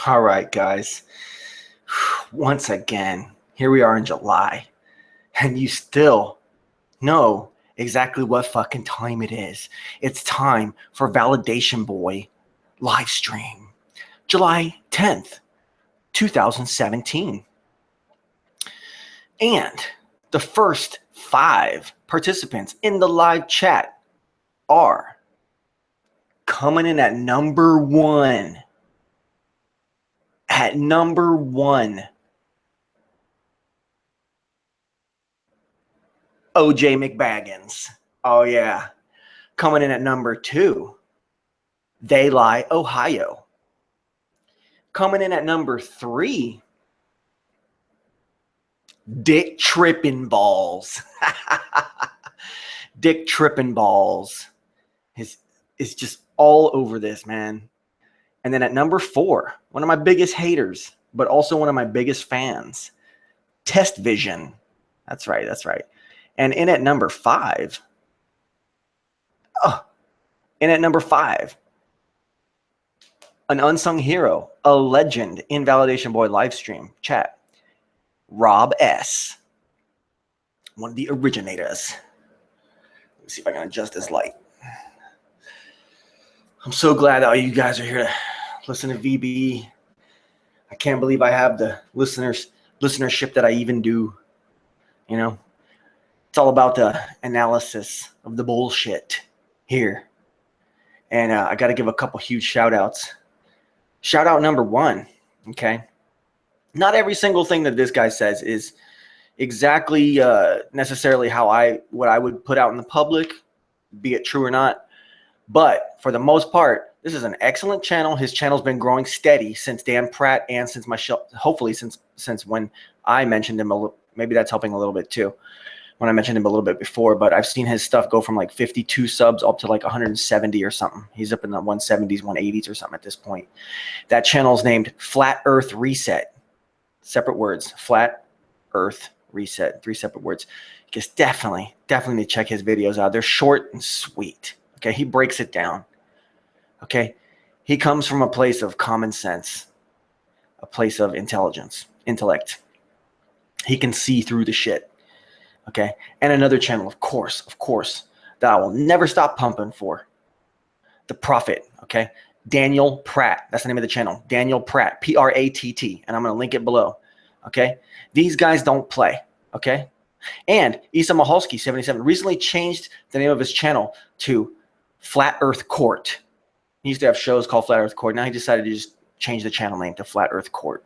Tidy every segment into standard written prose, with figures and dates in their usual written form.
All right, guys. Once again, here we are in July, and you still know exactly what fucking time it is. It's time for Validation Boy live stream, July 10th, 2017. And the first 5 participants in the live chat are coming in at number 1. At number 1, OJ McBaggins. Oh, yeah. Coming in at number 2, They Lie, Ohio. Coming in at number 3, Dick Trippin' Balls. Dick Trippin' Balls is just all over this, man. And then at number 4, one of my biggest haters, but also one of my biggest fans, Test Vision. That's right. And in at number 5, an unsung hero, a legend in Validation Boy live stream chat, Rob S., one of the originators. Let me see if I can adjust this light. I'm so glad all you guys are here to listen to VB. I can't believe I have the listenership that I even do. You know, it's all about the analysis of the bullshit here. And I got to give a couple huge shout outs. Shout out number 1. Okay. Not every single thing that this guy says is exactly necessarily what I would put out in the public, be it true or not. But for the most part, this is an excellent channel. His channel's been growing steady since Dan Pratt and since my show, hopefully since when I mentioned him a little. Maybe that's helping a little bit too, when I mentioned him a little bit before. But I've seen his stuff go from like 52 subs up to like 170 or something. He's up in the 170s, 180s or something at this point. That channel's named Flat Earth Reset. Separate words. Flat Earth Reset. 3 separate words. Just definitely check his videos out. They're short and sweet. Okay, he breaks it down. Okay, he comes from a place of common sense, a place of intellect. He can see through the shit. Okay, and another channel, of course, that I will never stop pumping for. The Prophet. Okay, Daniel Pratt. That's the name of the channel. Daniel Pratt. Pratt. And I'm going to link it below. Okay, these guys don't play. Okay, and Isa Mahalski 77 recently changed the name of his channel to Flat Earth Court. He used to have shows called Flat Earth Court. Now he decided to just change the channel name to Flat Earth Court.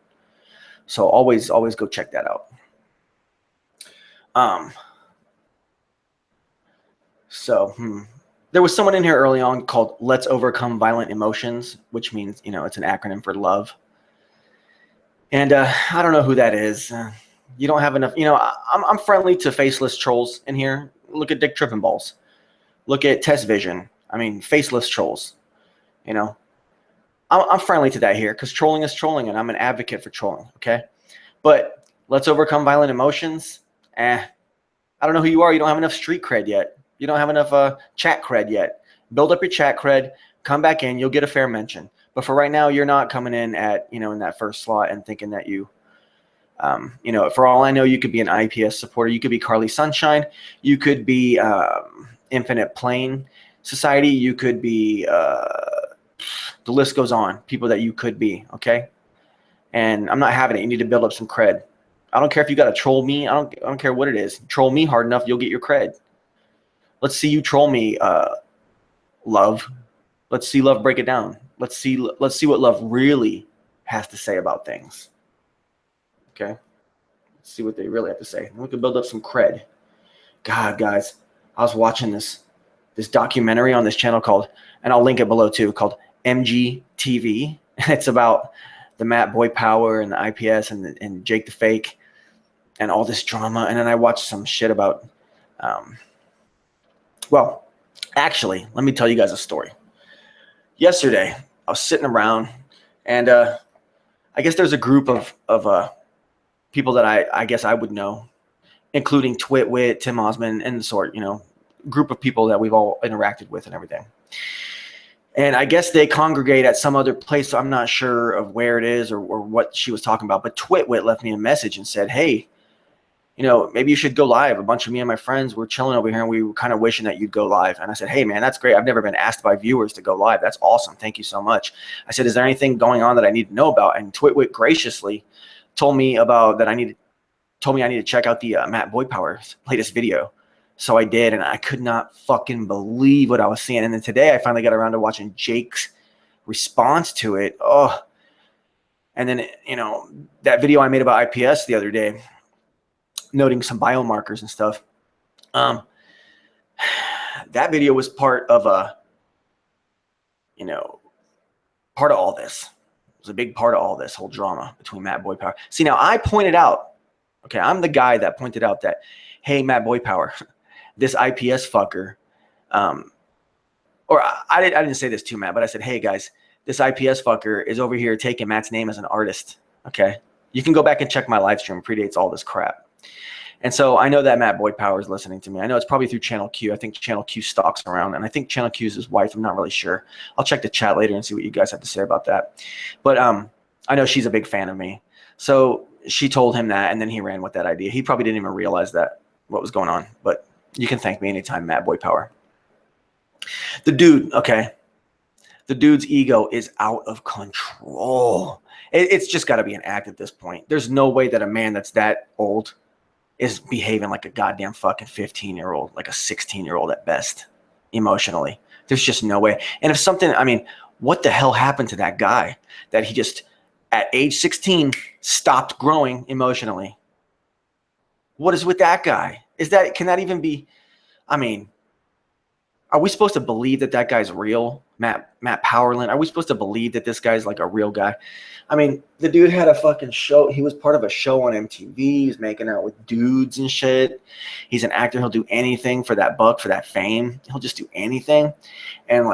So always go check that out. There was someone in here early on called Let's Overcome Violent Emotions, which means, it's an acronym for love. And I don't know who that is. You don't have enough, I'm friendly to faceless trolls in here. Look at Dick Trippin' Balls. Look at Test Vision. I mean, faceless trolls. I'm friendly to that here because trolling is trolling, and I'm an advocate for trolling. Okay, but Let's Overcome Violent Emotions. I don't know who you are. You don't have enough street cred yet. You don't have enough chat cred yet. Build up your chat cred. Come back in. You'll get a fair mention. But for right now, you're not coming in at in that first slot and thinking that you. For all I know, you could be an IPS supporter. You could be Karlee Sunshine. You could be Infinite Plane Society. You could be, the list goes on, people that you could be, okay? And I'm not having it. You need to build up some cred. I don't care if you got to troll me. I don't care what it is. Troll me hard enough, you'll get your cred. Let's see you troll me, love. Let's see love break it down. Let's see what love really has to say about things. Okay? Let's see what they really have to say. We can build up some cred. God, guys, I was watching this documentary on this channel called, and I'll link it below too, called MGTV. It's about the Matt Boy Power and the IPS and Jake the Fake and all this drama. And then I watched some shit about, actually, let me tell you guys a story. Yesterday, I was sitting around, and I guess there's a group of people that I guess I would know, including Twitwit, Tim Osman, and the sort, group of people that we've all interacted with and everything. And I guess they congregate at some other place. So I'm not sure of where it is or what she was talking about. But Twitwit left me a message and said, hey, maybe you should go live. A bunch of me and my friends were chilling over here and we were kind of wishing that you'd go live. And I said, hey, man, that's great. I've never been asked by viewers to go live. That's awesome. Thank you so much. I said, is there anything going on that I need to know about? And Twitwit graciously told me I needed to check out the Matt Boypower's latest video. So I did, and I could not fucking believe what I was seeing. And then today I finally got around to watching Jake's response to it. Oh, and then, that video I made about IPS the other day, noting some biomarkers and stuff. That video was part of part of all this. It was a big part of all this whole drama between Matt Boypower. See, now I pointed out, okay, I'm the guy that pointed out that, hey, Matt Boypower, this IPS fucker, or I didn't say this to Matt, but I said, hey guys, this IPS fucker is over here taking Matt's name as an artist. Okay, you can go back and check my live stream. It predates all this crap. And so I know that Matt Boypower is listening to me. I know it's probably through Channel Q. I think Channel Q stalks around, and I think Channel Q is his wife. I'm not really sure. I'll check the chat later and see what you guys have to say about that. But I know she's a big fan of me. So she told him that, and then he ran with that idea. He probably didn't even realize what was going on. But you can thank me anytime, Matt Boypower. The dude, okay. The dude's ego is out of control. It's just got to be an act at this point. There's no way that a man that's that old is behaving like a goddamn fucking 15-year-old, like a 16-year-old at best, emotionally. There's just no way. And if something, what the hell happened to that guy that he just, at age 16, stopped growing emotionally? What is with that guy? Can that even be, are we supposed to believe that guy's real? Matt Powerland? Are we supposed to believe that this guy's like a real guy? The dude had a fucking show. He was part of a show on MTV. He's making out with dudes and shit. He's an actor. He'll do anything for that buck, for that fame. He'll just do anything. And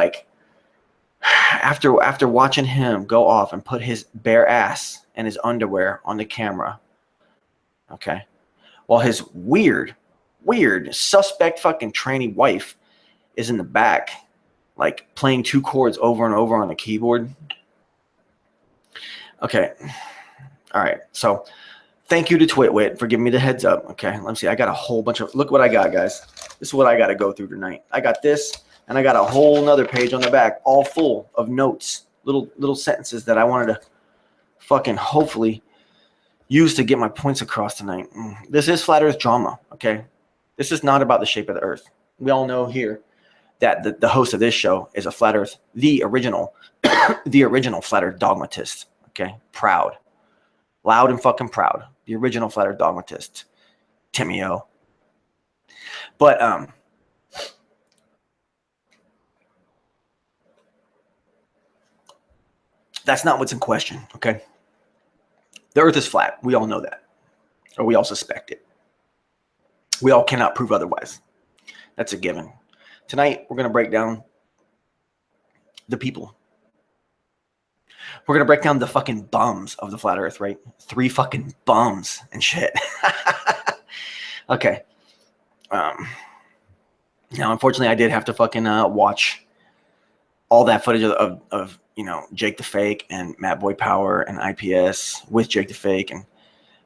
after watching him go off and put his bare ass and his underwear on the camera, okay, while his weird, suspect fucking tranny wife is in the back, playing 2 chords over and over on the keyboard. Okay. All right. So thank you to Twitwit for giving me the heads up. Okay. Let me see. I got a whole bunch of, look what I got, guys. This is what I got to go through tonight. I got this, and I got a whole nother page on the back, all full of notes, little sentences that I wanted to fucking hopefully use to get my points across tonight. This is Flat Earth drama. Okay. This is not about the shape of the earth. We all know here that the host of this show is a Flat Earth, the original Flat Earth dogmatist. Okay, proud, loud and fucking proud. The original Flat Earth dogmatist, Timmy O. But that's not what's in question. Okay, the Earth is flat. We all know that, or we all suspect it. We all cannot prove otherwise. That's a given. Tonight we're gonna break down the people. We're going to break down the fucking bums of the flat earth, right? 3 fucking bums and shit. Okay. Now, unfortunately, I did have to fucking watch all that footage of Jake the Fake and Matt Boypower and IPS with Jake the Fake and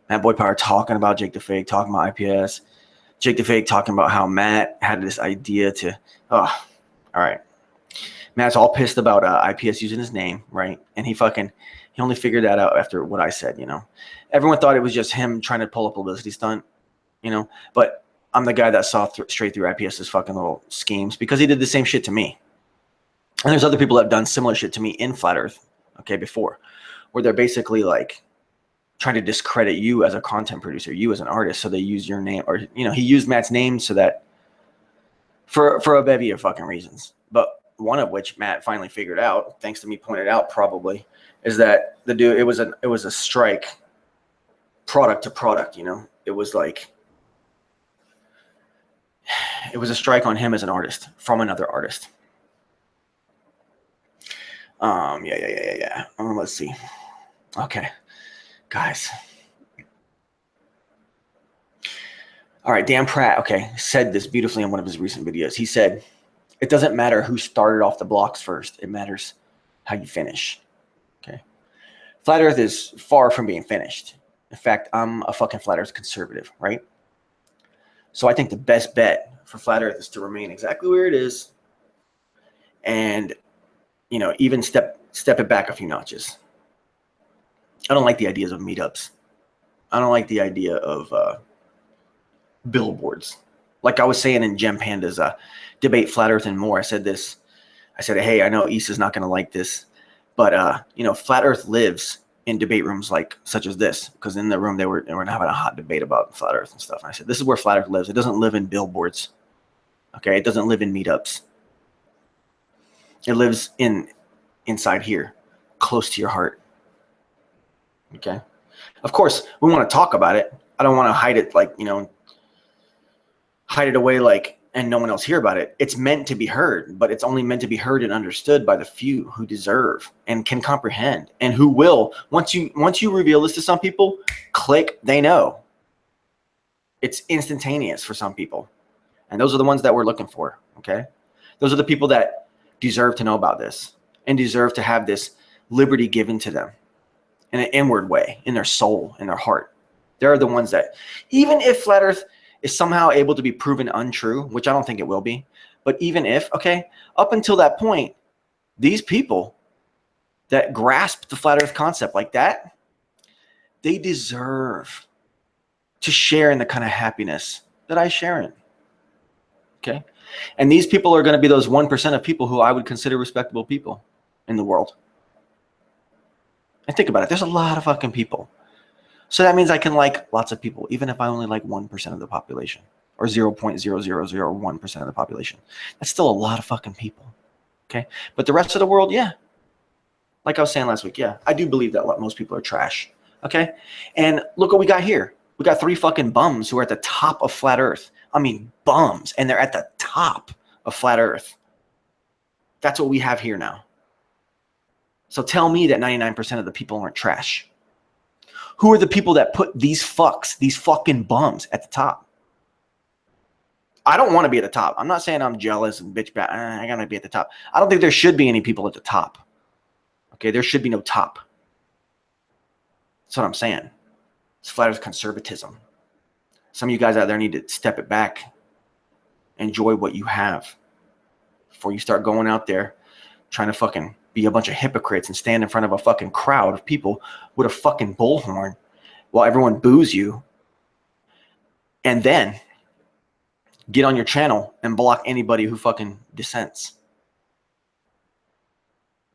Matt Boypower talking about Jake the Fake, talking about IPS. Jake the Fake talking about how Matt had this idea to, all right. Matt's all pissed about IPS using his name, right? And he only figured that out after what I said, Everyone thought it was just him trying to pull a publicity stunt, But I'm the guy that saw straight through IPS's fucking little schemes because he did the same shit to me. And there's other people that have done similar shit to me in Flat Earth, okay, before, where they're basically trying to discredit you as a content producer, you as an artist, so they use your name, or he used Matt's name so that for a bevy of fucking reasons, but one of which Matt finally figured out, thanks to me pointed out probably, is that the dude, it was a strike, product to product, It was it was a strike on him as an artist from another artist. Yeah. Let's see. Okay, guys. All right, Dan Pratt, okay, said this beautifully in one of his recent videos. He said, It doesn't matter who started off the blocks first. It matters how you finish. Okay. Flat Earth is far from being finished. In fact, I'm a fucking flat Earth conservative, right? So I think the best bet for flat Earth is to remain exactly where it is, and even step it back a few notches. I don't like the ideas of meetups. I don't like the idea of billboards. Like I was saying in Gem Panda's debate Flat Earth and More, I said this. I said, hey, I know Issa's not going to like this, but Flat Earth lives in debate rooms such as this, because in the room they were having a hot debate about Flat Earth and stuff. And I said, this is where Flat Earth lives. It doesn't live in billboards. Okay, it doesn't live in meetups. It lives inside here, close to your heart. Okay. Of course, we want to talk about it. I don't want to hide it hide it away and no one else hear about it. It's meant to be heard, but it's only meant to be heard and understood by the few who deserve and can comprehend, and who will, once you reveal this to some people, click, they know. It's instantaneous for some people. And those are the ones that we're looking for, okay? Those are the people that deserve to know about this and deserve to have this liberty given to them in an inward way, in their soul, in their heart. They're the ones that, even if Flat Earth is somehow able to be proven untrue, which I don't think it will be, but even if, okay, up until that point, these people that grasp the Flat Earth concept like that, they deserve to share in the kind of happiness that I share in. Okay? And these people are going to be those 1% of people who I would consider respectable people in the world. And think about it. There's a lot of fucking people. So that means I can like lots of people, even if I only like 1% of the population or 0.0001% of the population. That's still a lot of fucking people. Okay? But the rest of the world, yeah. Like I was saying last week, yeah, I do believe that most people are trash. Okay? And look what we got here. We got 3 fucking bums who are at the top of Flat Earth. I mean, bums. And they're at the top of Flat Earth. That's what we have here now. So tell me that 99% of the people aren't trash. Who are the people that put these fucks, these fucking bums at the top? I don't want to be at the top. I'm not saying I'm jealous and bitch bad. I gotta be at the top. I don't think there should be any people at the top. Okay, there should be no top. That's what I'm saying. It's Flat Earth conservatism. Some of you guys out there need to step it back. Enjoy what you have before you start going out there trying to fucking be a bunch of hypocrites and stand in front of a fucking crowd of people with a fucking bullhorn while everyone boos you, and then get on your channel and block anybody who fucking dissents.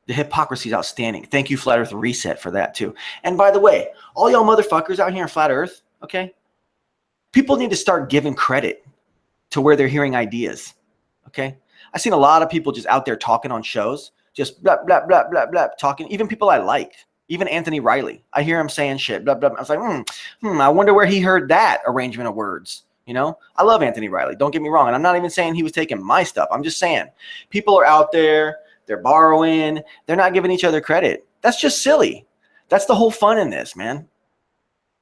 The hypocrisy is outstanding. Thank you, Flat Earth Reset, for that too. And by the way, all y'all motherfuckers out here in Flat Earth, okay, people need to start giving credit to where they're hearing ideas, okay? I've seen a lot of people just out there talking on shows, just blah, blah, blah, blah, blah, talking. Even people I like, even Anthony Riley. I hear him saying shit, blah, blah. I was like, I wonder where he heard that arrangement of words. You know, I love Anthony Riley. Don't get me wrong. And I'm not even saying he was taking my stuff. I'm just saying people are out there. They're borrowing. They're not giving each other credit. That's just silly. That's the whole fun in this, man.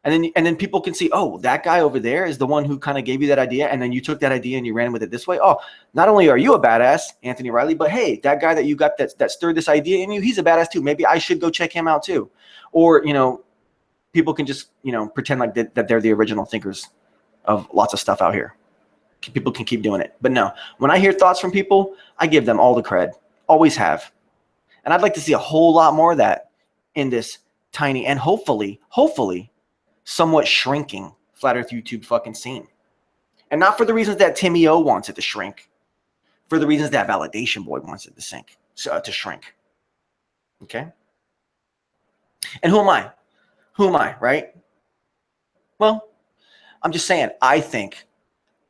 And then people can see, oh, that guy over there is the one who kind of gave you that idea, and then you took that idea and you ran with it this way. Oh, not only are you a badass, Anthony Riley, but hey, that guy that you got that stirred this idea in you, he's a badass too. Maybe I should go check him out too. Or, people can just, pretend like that they're the original thinkers of lots of stuff out here. People can keep doing it. But no, when I hear thoughts from people, I give them all the cred. Always have. And I'd like to see a whole lot more of that in this tiny and hopefully, somewhat shrinking Flat Earth YouTube fucking scene. And not for the reasons that Timmy O wants it to shrink, for the reasons that Validation Boy wants it to shrink. Okay? And who am I? Who am I, right? Well, I'm just saying, I think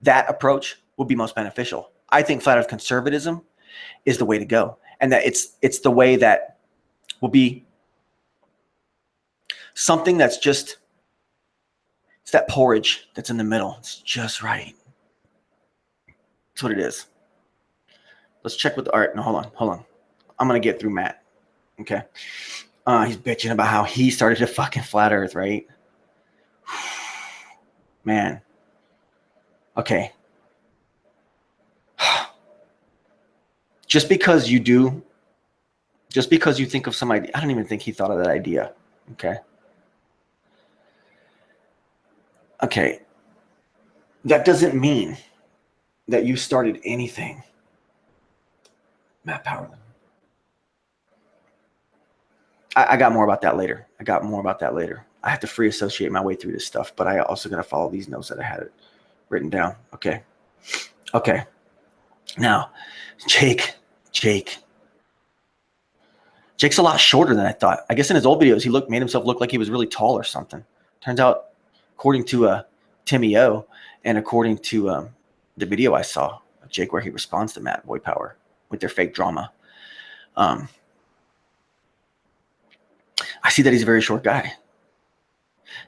that approach will be most beneficial. I think Flat Earth conservatism is the way to go. And that it's the way that will be something that's just, it's that porridge that's in the middle. It's just right. That's what it is. Let's check with the art. No, hold on. I'm going to get through Matt. Okay. He's bitching about how he started to fucking Flat Earth, right? Man. Okay. just because you think of some idea, I don't even think he thought of that idea. Okay. That doesn't mean that you started anything. Matt Powerland. I got more about that later. I have to free associate my way through this stuff, but I also got to follow these notes that I had written down. Okay. Now, Jake's a lot shorter than I thought. I guess in his old videos, he made himself look like he was really tall or something. Turns out, according to Timmy O, and according to the video I saw of Jake where he responds to Matt Boy Power with their fake drama, I see that he's a very short guy.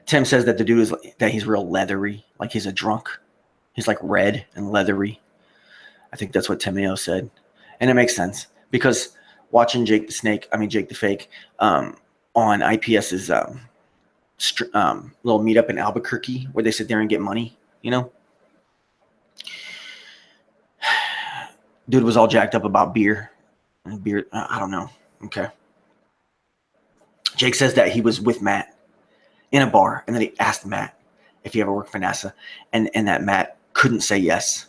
Tim says that the dude he's real leathery, like he's a drunk. He's like red and leathery. I think that's what Timmy O said. And it makes sense because watching Jake the Fake, on IPS's little meetup in Albuquerque where they sit there and get money, dude was all jacked up about beer. I don't know. Okay. Jake says that he was with Matt in a bar, and then he asked Matt if he ever worked for NASA, and that Matt couldn't say yes.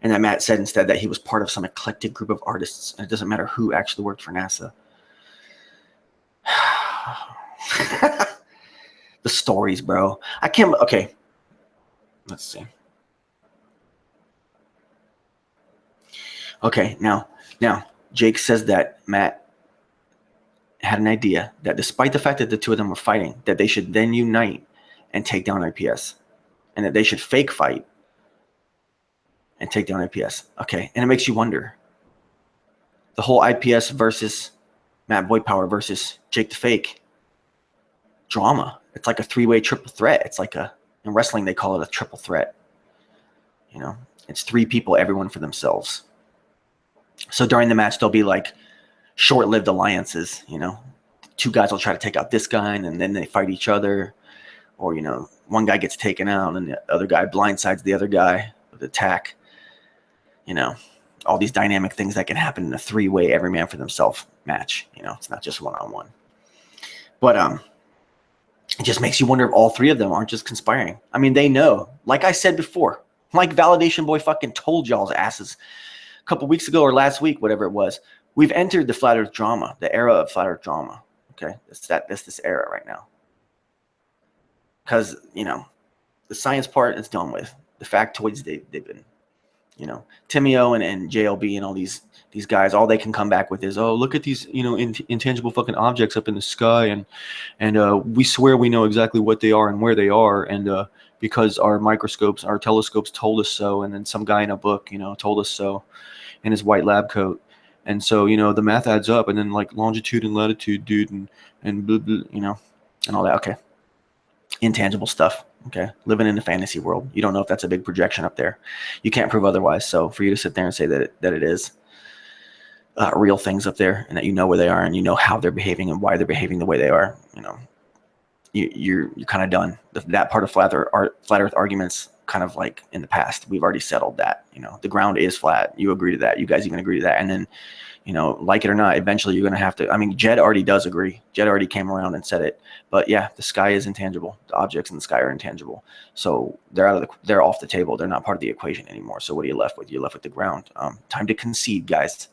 And that Matt said instead that he was part of some eclectic group of artists, and it doesn't matter who actually worked for NASA. The stories, bro. Okay. Let's see. Okay, now, Jake says that Matt had an idea that despite the fact that the two of them were fighting, that they should then unite and take down IPS, and that they should fake fight and take down IPS. Okay, and it makes you wonder. The whole IPS versus Matt Boy Power versus Jake the Fake drama. It's like a three-way triple threat. It's like in wrestling, they call it a triple threat. It's three people, everyone for themselves. So during the match, there'll be like short-lived alliances, two guys will try to take out this guy and then they fight each other, or, one guy gets taken out and the other guy blindsides the other guy with an attack, all these dynamic things that can happen in a three-way every man for themselves match. It's not just one-on-one, but, it just makes you wonder if all three of them aren't just conspiring. I mean, they know, like I said before, like Validation Boy fucking told y'all's asses a couple weeks ago or last week, whatever it was, we've entered the Flat Earth drama, the era of Flat Earth drama. Okay, that's this era right now. Because the science part is done with. The factoids they've been, Timmy O and JLB and all these guys, all they can come back with is, oh, look at these intangible fucking objects up in the sky, and we swear we know exactly what they are and where they are, and because our microscopes, our telescopes told us so, and then some guy in a book told us so in his white lab coat. And so, the math adds up, and then like longitude and latitude, dude, and blah, blah, and all that. Okay. Intangible stuff. Okay. Living in a fantasy world. You don't know if that's a big projection up there. You can't prove otherwise. So for you to sit there and say that it is real things up there, and that where they are, and how they're behaving and why they're behaving the way they are, you're kind of done. That part of flat Earth arguments, kind of like in the past, we've already settled that. The ground is flat. You agree to that. You guys even agree to that. And then, like it or not, eventually you're going to have to. I mean, Jed already does agree. Jed already came around and said it. But yeah, the sky is intangible. The objects in the sky are intangible. So they're off the table. They're not part of the equation anymore. So what are you left with? You're left with the ground. Time to concede, guys.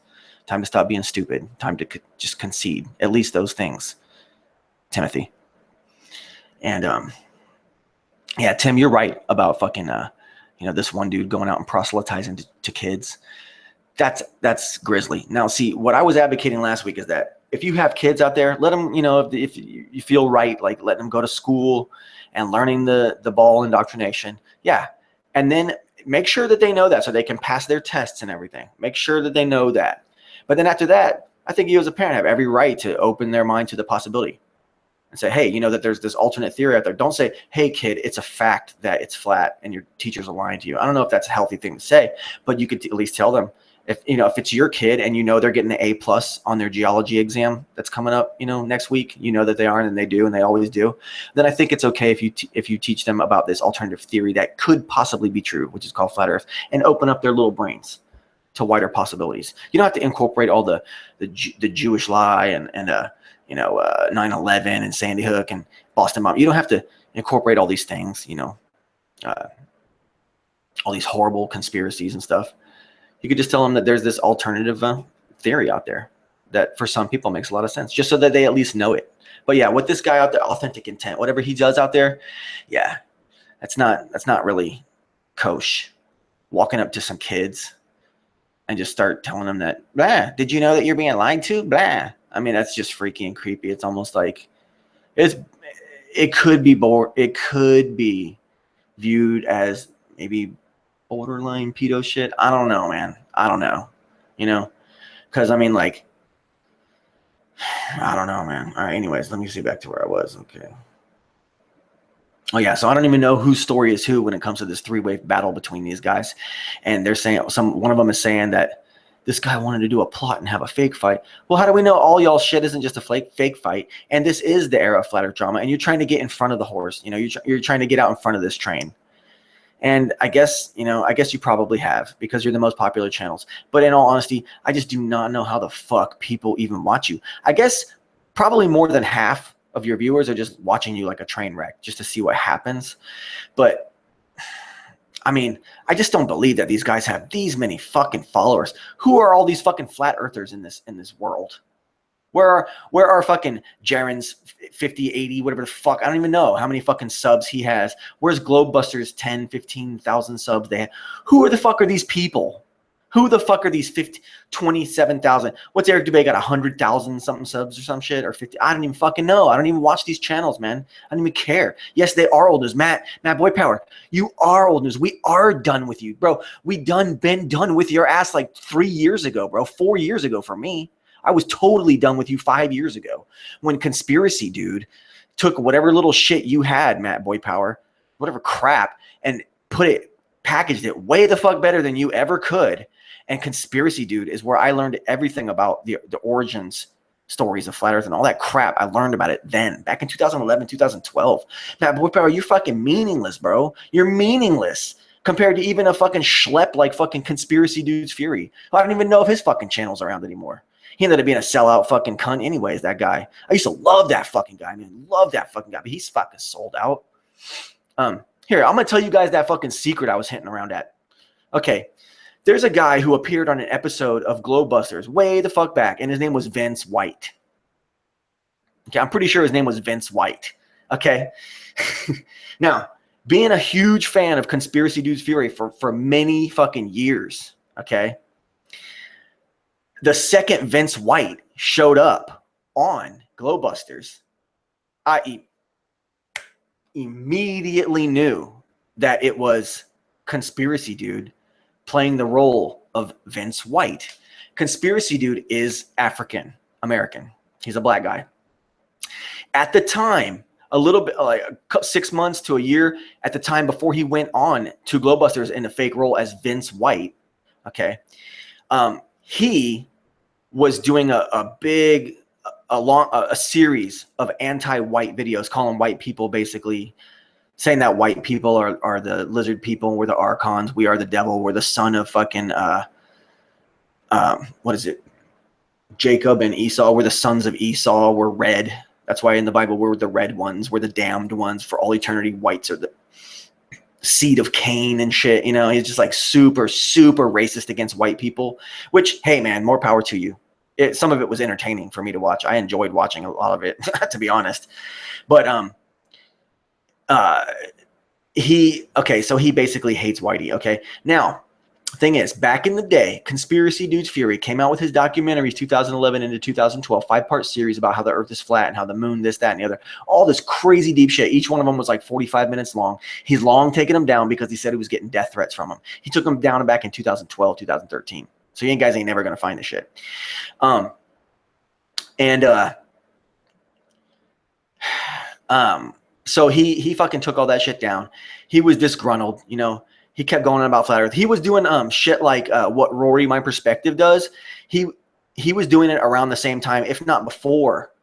Time to stop being stupid. Time to just concede. At least those things, Timothy. And yeah, Tim, you're right about fucking this one dude going out and proselytizing to kids. That's grisly. Now, see, what I was advocating last week is that if you have kids out there, let them, if you feel right, like let them go to school and learning the ball indoctrination. Yeah. And then make sure that they know that so they can pass their tests and everything. Make sure that they know that. But then after that, I think you as a parent have every right to open their mind to the possibility and say, hey, that there's this alternate theory out there. Don't say, hey, kid, it's a fact that it's flat and your teachers are lying to you. I don't know if that's a healthy thing to say, but you could at least tell them, if it's your kid and they're getting the A+ on their geology exam that's coming up, next week, that they aren't, and they do, and they always do, then I think it's okay if you teach them about this alternative theory that could possibly be true, which is called flat Earth, and open up their little brains to wider possibilities. You don't have to incorporate all the Jewish lie and 9/11 and Sandy Hook and Boston Bomb. You don't have to incorporate all these things, all these horrible conspiracies and stuff. You could just tell them that there's this alternative theory out there that for some people makes a lot of sense, just so that they at least know it. But yeah, with this guy out there, authentic intent, whatever he does out there, yeah, that's not really kosher. Walking up to some kids and just start telling them that, blah, did you know that you're being lied to? Blah. I mean, that's just freaky and creepy. It's almost like it could be viewed as maybe borderline pedo shit. I don't know, man. I don't know. Because I mean, like, I don't know, man. All right, anyways, let me see back to where I was. Okay. Oh yeah, so I don't even know whose story is who when it comes to this three-way battle between these guys. And they're saying one of them is saying that this guy wanted to do a plot and have a fake fight. Well, how do we know all y'all shit isn't just a fake fight? And this is the era of flat earth drama, and you're trying to get in front of the horse. You're trying to get out in front of this train. And I guess you probably have, because you're the most popular channels. But in all honesty, I just do not know how the fuck people even watch you. I guess probably more than half of your viewers are just watching you like a train wreck just to see what happens. But I mean, I just don't believe that these guys have these many fucking followers. Who are all these fucking flat earthers in this world? Where are fucking Jaren's 50, 80, whatever the fuck? I don't even know how many fucking subs he has. Where's Globebusters 10, 15,000 subs they have? Who the fuck are these people? Who the fuck are these 27,000? What's Eric Dubay got, 100,000 something subs or some shit, or 50? I don't even fucking know. I don't even watch these channels, man. I don't even care. Yes, they are old news. Matt Boy Power, you are old news. We are done with you, bro. Been done with your ass like 3 years ago, bro. 4 years ago for me. I was totally done with you 5 years ago when Conspiracy Dude took whatever little shit you had, Matt Boy Power, whatever crap, and packaged it way the fuck better than you ever could. And Conspiracy Dude is where I learned everything about the origins stories of flat earth and all that crap. I learned about it then, back in 2011, 2012. Matt Boy Power, you're fucking meaningless, bro. You're meaningless compared to even a fucking schlep like fucking Conspiracy Dude's Fury. I don't even know if his fucking channel's around anymore. He ended up being a sellout fucking cunt anyways, that guy. I used to love that fucking guy, man. Love that fucking guy, but he's fucking sold out. Here, I'm going to tell you guys that fucking secret I was hinting around at. Okay, there's a guy who appeared on an episode of Globebusters way the fuck back, and his name was Vince White. Okay, I'm pretty sure his name was Vince White. Okay? Now, being a huge fan of Conspiracy Dude's Fury for many fucking years, okay? The second Vince White showed up on Globebusters, I immediately knew that it was Conspiracy Dude playing the role of Vince White. Conspiracy Dude is African American. He's a black guy. At the time, a little bit like 6 months to a year at the time before he went on to Globebusters in a fake role as Vince White, okay, he was doing a series of anti-white videos, calling white people, basically saying that white people are the lizard people, we're the archons, we are the devil, we're the son of fucking what is it, Jacob and Esau, we're the sons of Esau, we're red. That's why in the Bible we're the red ones, we're the damned ones for all eternity. Whites are the seed of Cain and shit. He's just like super racist against white people, which, hey man, more power to you. Some of it was entertaining for me to watch. I enjoyed watching a lot of it, to be honest. But so he basically hates whitey. Okay, now thing is, back in the day, Conspiracy Dude's Fury came out with his documentaries 2011 into 2012, 5-part series about how the earth is flat and how the moon, this, that, and the other. All this crazy deep shit. Each one of them was like 45 minutes long. He's long taken them down because he said he was getting death threats from them. He took them down back in 2012, 2013. So you guys ain't never going to find this shit. So he fucking took all that shit down. He was disgruntled, He kept going on about flat earth. He was doing shit like what Rory My Perspective does. He was doing it around the same time, if not before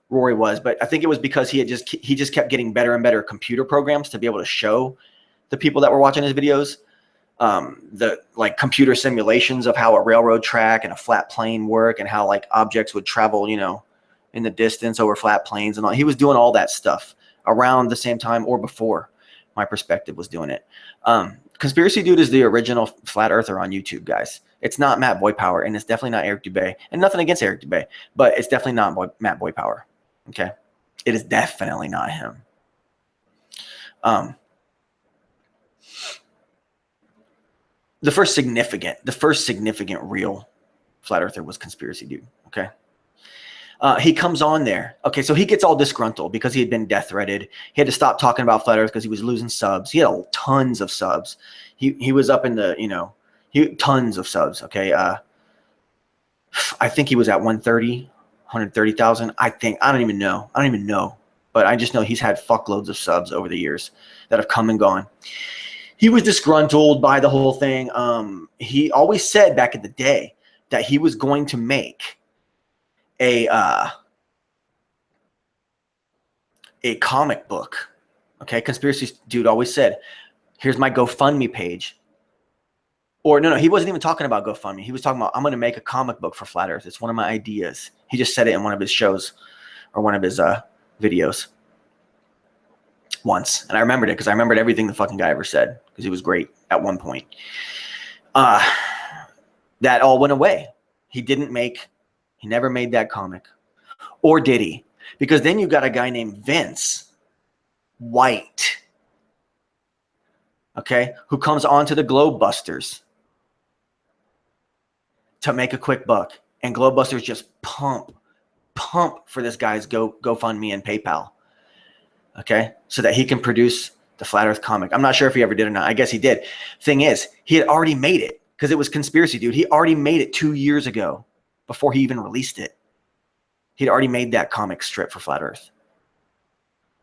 Rory was. But I think it was because he just kept getting better and better computer programs to be able to show the people that were watching his videos the like computer simulations of how a railroad track and a flat plane work and how like objects would travel, you know, in the distance over flat planes and all. He was doing all that stuff around the same time or before my perspective was doing it. Conspiracy Dude is the original flat earther on YouTube, guys. It's not Matt Boypower, and it's definitely not Eric Dubay, and nothing against Eric Dubay, but it's definitely not Matt Boypower. Okay. It is definitely not him. The first significant real flat earther was Conspiracy Dude. Okay. He comes on there. Okay, so he gets all disgruntled because he had been death threatened. He had to stop talking about flat earth because he was losing subs. He had tons of subs. He was up in the, you know, tons of subs. Okay. I think he was at 130,000. I think, I don't even know. But I just know he's had fuckloads of subs over the years that have come and gone. He was disgruntled by the whole thing. He always said back in the day that he was going to make a comic book. Okay, Conspiracy Dude always said, here's my GoFundMe page. Or no, he wasn't even talking about GoFundMe. He was talking about, I'm going to make a comic book for Flat Earth. It's one of my ideas. He just said it in one of his shows or one of his videos once. And I remembered it because I remembered everything the fucking guy ever said because he was great at one point. That all went away. He never made that comic. Or did he? Because then you got a guy named Vince White, okay, who comes onto the Globebusters to make a quick buck. And Globebusters just pump for this guy's GoFundMe and PayPal, okay, so that he can produce the Flat Earth comic. I'm not sure if he ever did or not. I guess he did. Thing is, he had already made it because it was Conspiracy Dude. He already made it 2 years ago. Before he even released it, he'd already made that comic strip for Flat Earth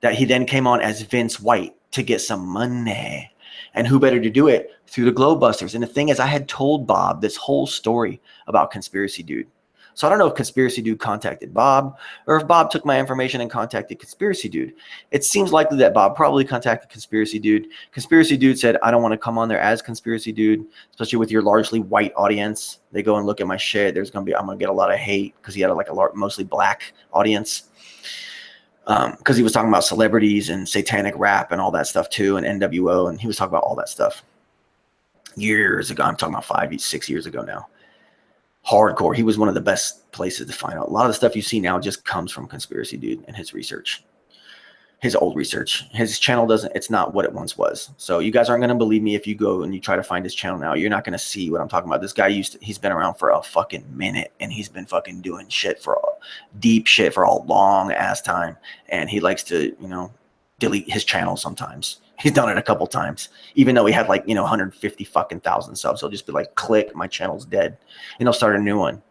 that he then came on as Vince White to get some money. And who better to do it through the Globebusters? And the thing is, I had told Bob this whole story about Conspiracy Dude. So I don't know if Conspiracy Dude contacted Bob or if Bob took my information and contacted Conspiracy Dude. It seems likely that Bob probably contacted Conspiracy Dude. Conspiracy Dude said, I don't want to come on there as Conspiracy Dude, especially with your largely white audience. They go and look at my shit. I'm going to get a lot of hate because he had like a mostly black audience. Because he was talking about celebrities and satanic rap and all that stuff too, and NWO, and he was talking about all that stuff years ago. I'm talking about 5, 6 years ago now. Hardcore. He was one of the best places to find out. A lot of the stuff you see now just comes from Conspiracy Dude and his research, his old research. His channel it's not what it once was. So you guys aren't going to believe me if you go and you try to find his channel now. You're not going to see what I'm talking about. This guy he's been around for a fucking minute, and he's been fucking doing shit deep shit for a long ass time. And he likes to, you know, delete his channel sometimes. He's done it a couple times, even though he had like, you know, 150 fucking thousand subs. He'll just be like, click, my channel's dead. And he'll start a new one.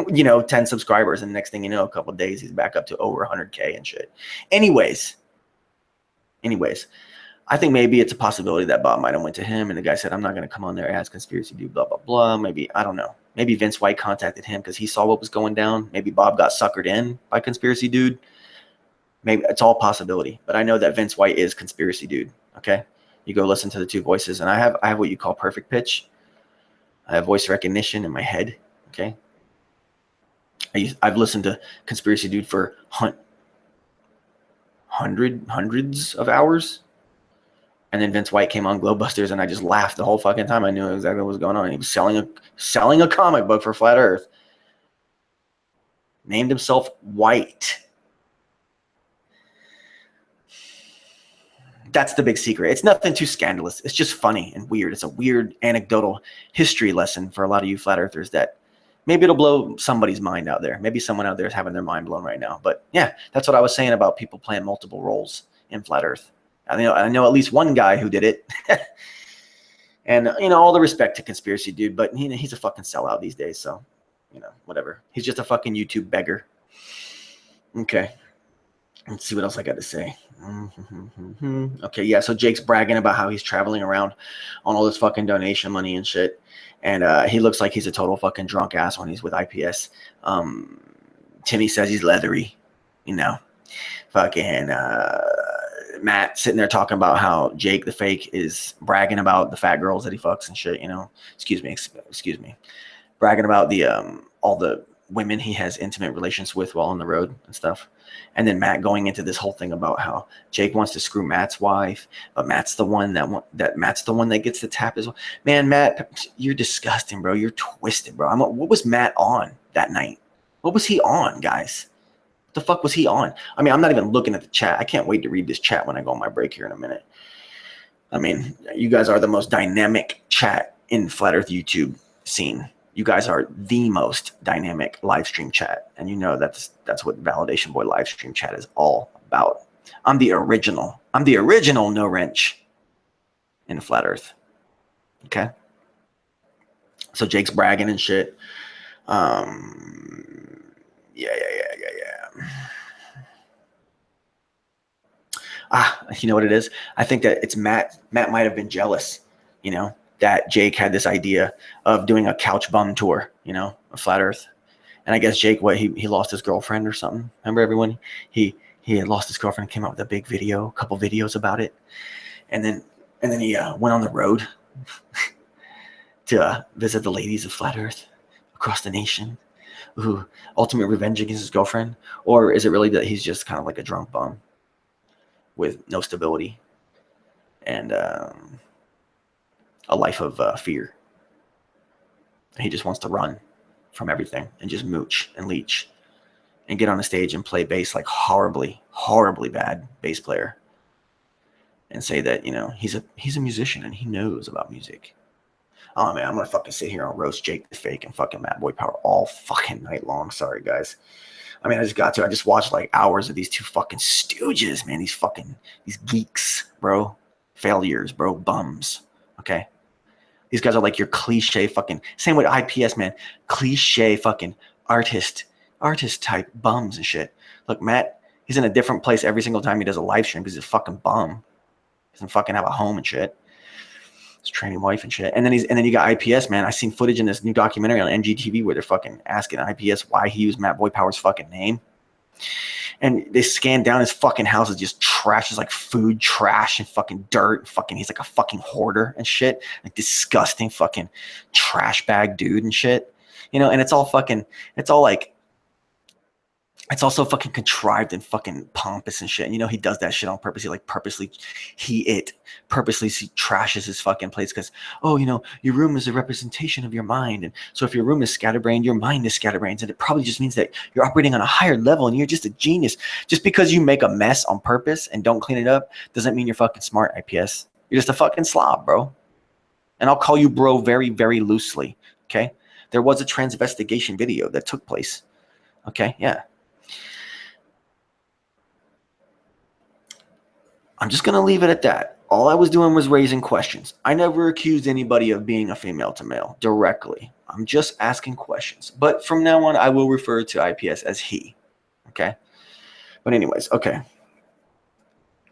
You know, 10 subscribers. And the next thing you know, a couple of days, he's back up to over 100K and shit. Anyways, I think maybe it's a possibility that Bob might have went to him and the guy said, I'm not going to come on there as Conspiracy Dude, blah, blah, blah. Maybe, I don't know. Maybe Vince White contacted him because he saw what was going down. Maybe Bob got suckered in by Conspiracy Dude. Maybe it's all possibility, but I know that Vince White is Conspiracy Dude. Okay. You go listen to the two voices, and I have what you call perfect pitch. I have voice recognition in my head. Okay. I've listened to Conspiracy Dude for hundreds of hours. And then Vince White came on Globebusters, and I just laughed the whole fucking time. I knew exactly what was going on. He was selling a comic book for Flat Earth. Named himself White. That's the big secret. It's nothing too scandalous. It's just funny and weird. It's a weird anecdotal history lesson for a lot of you Flat Earthers that maybe it'll blow somebody's mind out there. Maybe someone out there is having their mind blown right now. But yeah, that's what I was saying about people playing multiple roles in Flat Earth. I know at least one guy who did it. And, you know, all the respect to Conspiracy Dude, but he's a fucking sellout these days. So, you know, whatever. He's just a fucking YouTube beggar. Okay. Let's see what else I got to say. Okay, yeah, so Jake's bragging about how he's traveling around on all this fucking donation money and shit. And he looks like he's a total fucking drunk ass when he's with IPS. Timmy says he's leathery, you know. Fucking Matt sitting there talking about how Jake the fake is bragging about the fat girls that he fucks and shit, you know. Excuse me. Bragging about the all the women he has intimate relations with while on the road and stuff. And then Matt going into this whole thing about how Jake wants to screw Matt's wife, but Matt's the one that gets the tap as well. Man, Matt, you're disgusting, bro. You're twisted, bro. What was Matt on that night? What was he on, guys? What the fuck was he on? I mean, I'm not even looking at the chat. I can't wait to read this chat when I go on my break here in a minute. I mean, you guys are the most dynamic chat in Flat Earth YouTube scene. You guys are the most dynamic live stream chat. And you know that's what Validation Boy live stream chat is all about. I'm the original no wrench in Flat Earth. Okay? So Jake's bragging and shit. Yeah. You know what it is? I think that it's Matt. Matt might have been jealous, you know, that Jake had this idea of doing a couch bum tour, you know, of Flat Earth. And I guess Jake, he lost his girlfriend or something. Remember everyone? He had lost his girlfriend, came out with a big video, a couple videos about it. And then he went on the road to visit the ladies of Flat Earth across the nation. Ooh, ultimate revenge against his girlfriend? Or is it really that he's just kind of like a drunk bum with no stability and a life of fear? He just wants to run from everything and just mooch and leech and get on a stage and play bass like horribly bad bass player and say that, you know, he's a musician and he knows about music. Oh man, I'm gonna fucking sit here and roast Jake the fake and fucking Matt Boy Power all fucking night long. Sorry guys. I mean, I just watched like hours of these two fucking stooges, man. These geeks, bro. Failures, bro. Bums. Okay. These guys are like your cliche fucking, same with IPS, man. Cliche fucking artist type bums and shit. Look, Matt, he's in a different place every single time he does a live stream because he's a fucking bum. He doesn't fucking have a home and shit. His training wife and shit. And then you got IPS, man. I seen footage in this new documentary on MGTV where they're fucking asking IPS why he used Matt Boy Power's fucking name. And they scan down his fucking house. It's just trash. It's like food trash and fucking dirt. Fucking, he's like a fucking hoarder and shit. Like disgusting fucking trash bag dude and shit. You know, and it's all so fucking contrived and fucking pompous and shit. And you know, he does that shit on purpose. He purposely trashes his fucking place because, oh, you know, your room is a representation of your mind. And so if your room is scatterbrained, your mind is scatterbrained. And it probably just means that you're operating on a higher level and you're just a genius. Just because you make a mess on purpose and don't clean it up doesn't mean you're fucking smart, IPS. You're just a fucking slob, bro. And I'll call you bro very, very loosely, okay? There was a transvestigation video that took place, okay? Yeah. I'm just going to leave it at that. All I was doing was raising questions. I never accused anybody of being a female to male directly. I'm just asking questions. But from now on, I will refer to IPS as he. Okay? But anyways, okay.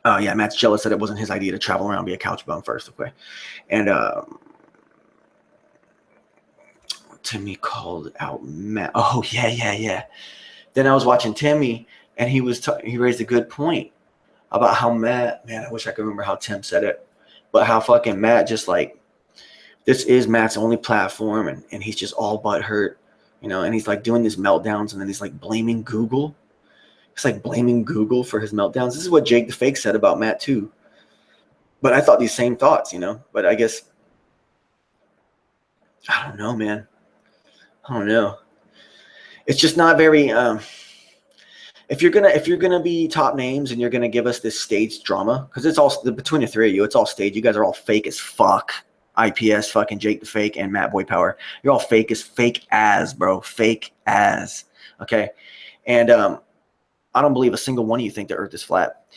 Oh, yeah, Matt's jealous that it wasn't his idea to travel around and be a couch bum first. Okay. And Timmy called out Matt. Oh, yeah. Then I was watching Timmy, and he raised a good point about how Matt, man, I wish I could remember how Tim said it, but how fucking Matt just like, this is Matt's only platform and he's just all but hurt, you know, and he's like doing these meltdowns and then he's like blaming Google. He's like blaming Google for his meltdowns. This is what Jake the fake said about Matt too. But I thought these same thoughts, you know, but I guess, I don't know, man. I don't know. It's just not very, if you're gonna be top names and you're gonna give us this staged drama, because it's all between the three of you, it's all staged. You guys are all fake as fuck. IPS, fucking Jake the fake, and Matt Boy Power. You're all fake as, bro. Fake as. Okay, and I don't believe a single one of you think the Earth is flat.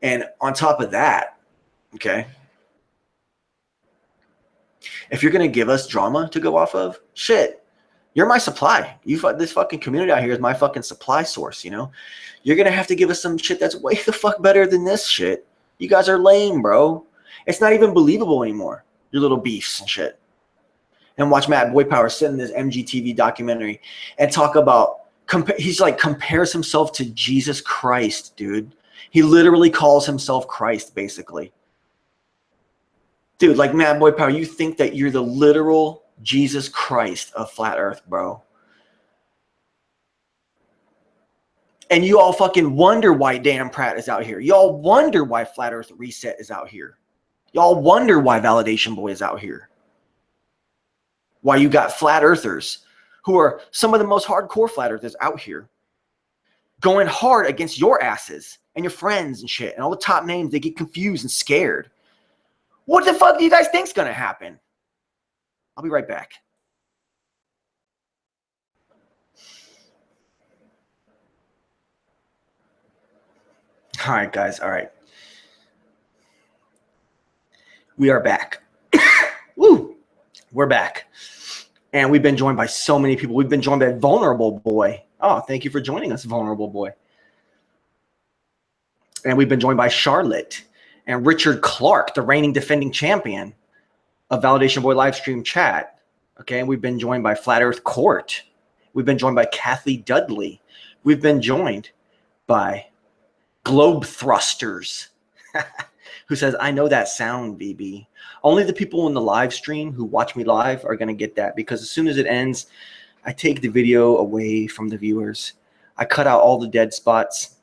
And on top of that, okay, if you're gonna give us drama to go off of, shit. You're my supply. This fucking community out here is my fucking supply source, you know? You're going to have to give us some shit that's way the fuck better than this shit. You guys are lame, bro. It's not even believable anymore. Your little beefs and shit. And watch Matt Boy Power sit in this MGTV documentary and talk about, he's like compares himself to Jesus Christ, dude. He literally calls himself Christ, basically. Dude, like Mad Boy Power, you think that you're the literal Jesus Christ of flat earth, bro. And you all fucking wonder why Dan Pratt is out here. Y'all wonder why Flat Earth Reset is out here. Y'all wonder why Validation Boy is out here. Why you got flat earthers who are some of the most hardcore flat earthers out here going hard against your asses and your friends and shit. And all the top names, they get confused and scared. What the fuck do you guys think's going to happen? I'll be right back. All right, guys. All right. We are back. Woo! We're back. And we've been joined by so many people. We've been joined by Vulnerable Boy. Oh, thank you for joining us, Vulnerable Boy. And we've been joined by Charlotte and Richard Clark, the reigning defending champion of Validation Boy Livestream Chat. Okay, and we've been joined by Flat Earth Court. We've been joined by Kathy Dudley. We've been joined by Globe Thrusters, who says, I know that sound, VB. Only the people in the live stream who watch me live are going to get that, because as soon as it ends, I take the video away from the viewers. I cut out all the dead spots,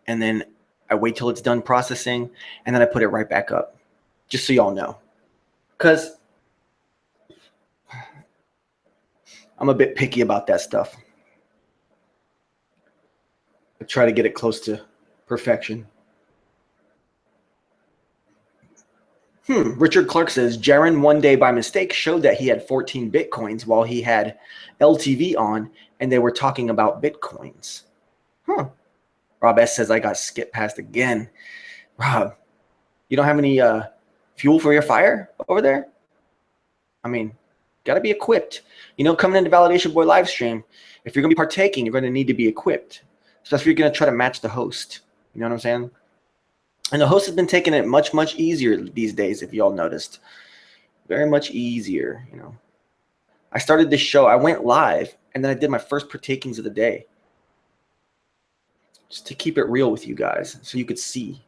and then I wait till it's done processing, and then I put it right back up, just so y'all know. Because I'm a bit picky about that stuff. I try to get it close to perfection. Richard Clark says, Jaron one day by mistake showed that he had 14 Bitcoins while he had LTV on, and they were talking about Bitcoins. Rob S says, I got skipped past again. Rob, you don't have any fuel for your fire over there? I mean, got to be equipped. You know, coming into Validation Boy live stream, if you're going to be partaking, you're going to need to be equipped, especially if you're going to try to match the host. You know what I'm saying? And the host has been taking it much, much easier these days, if y'all noticed. Very much easier, you know. I started this show. I went live, and then I did my first partakings of the day, just to keep it real with you guys, so you could see.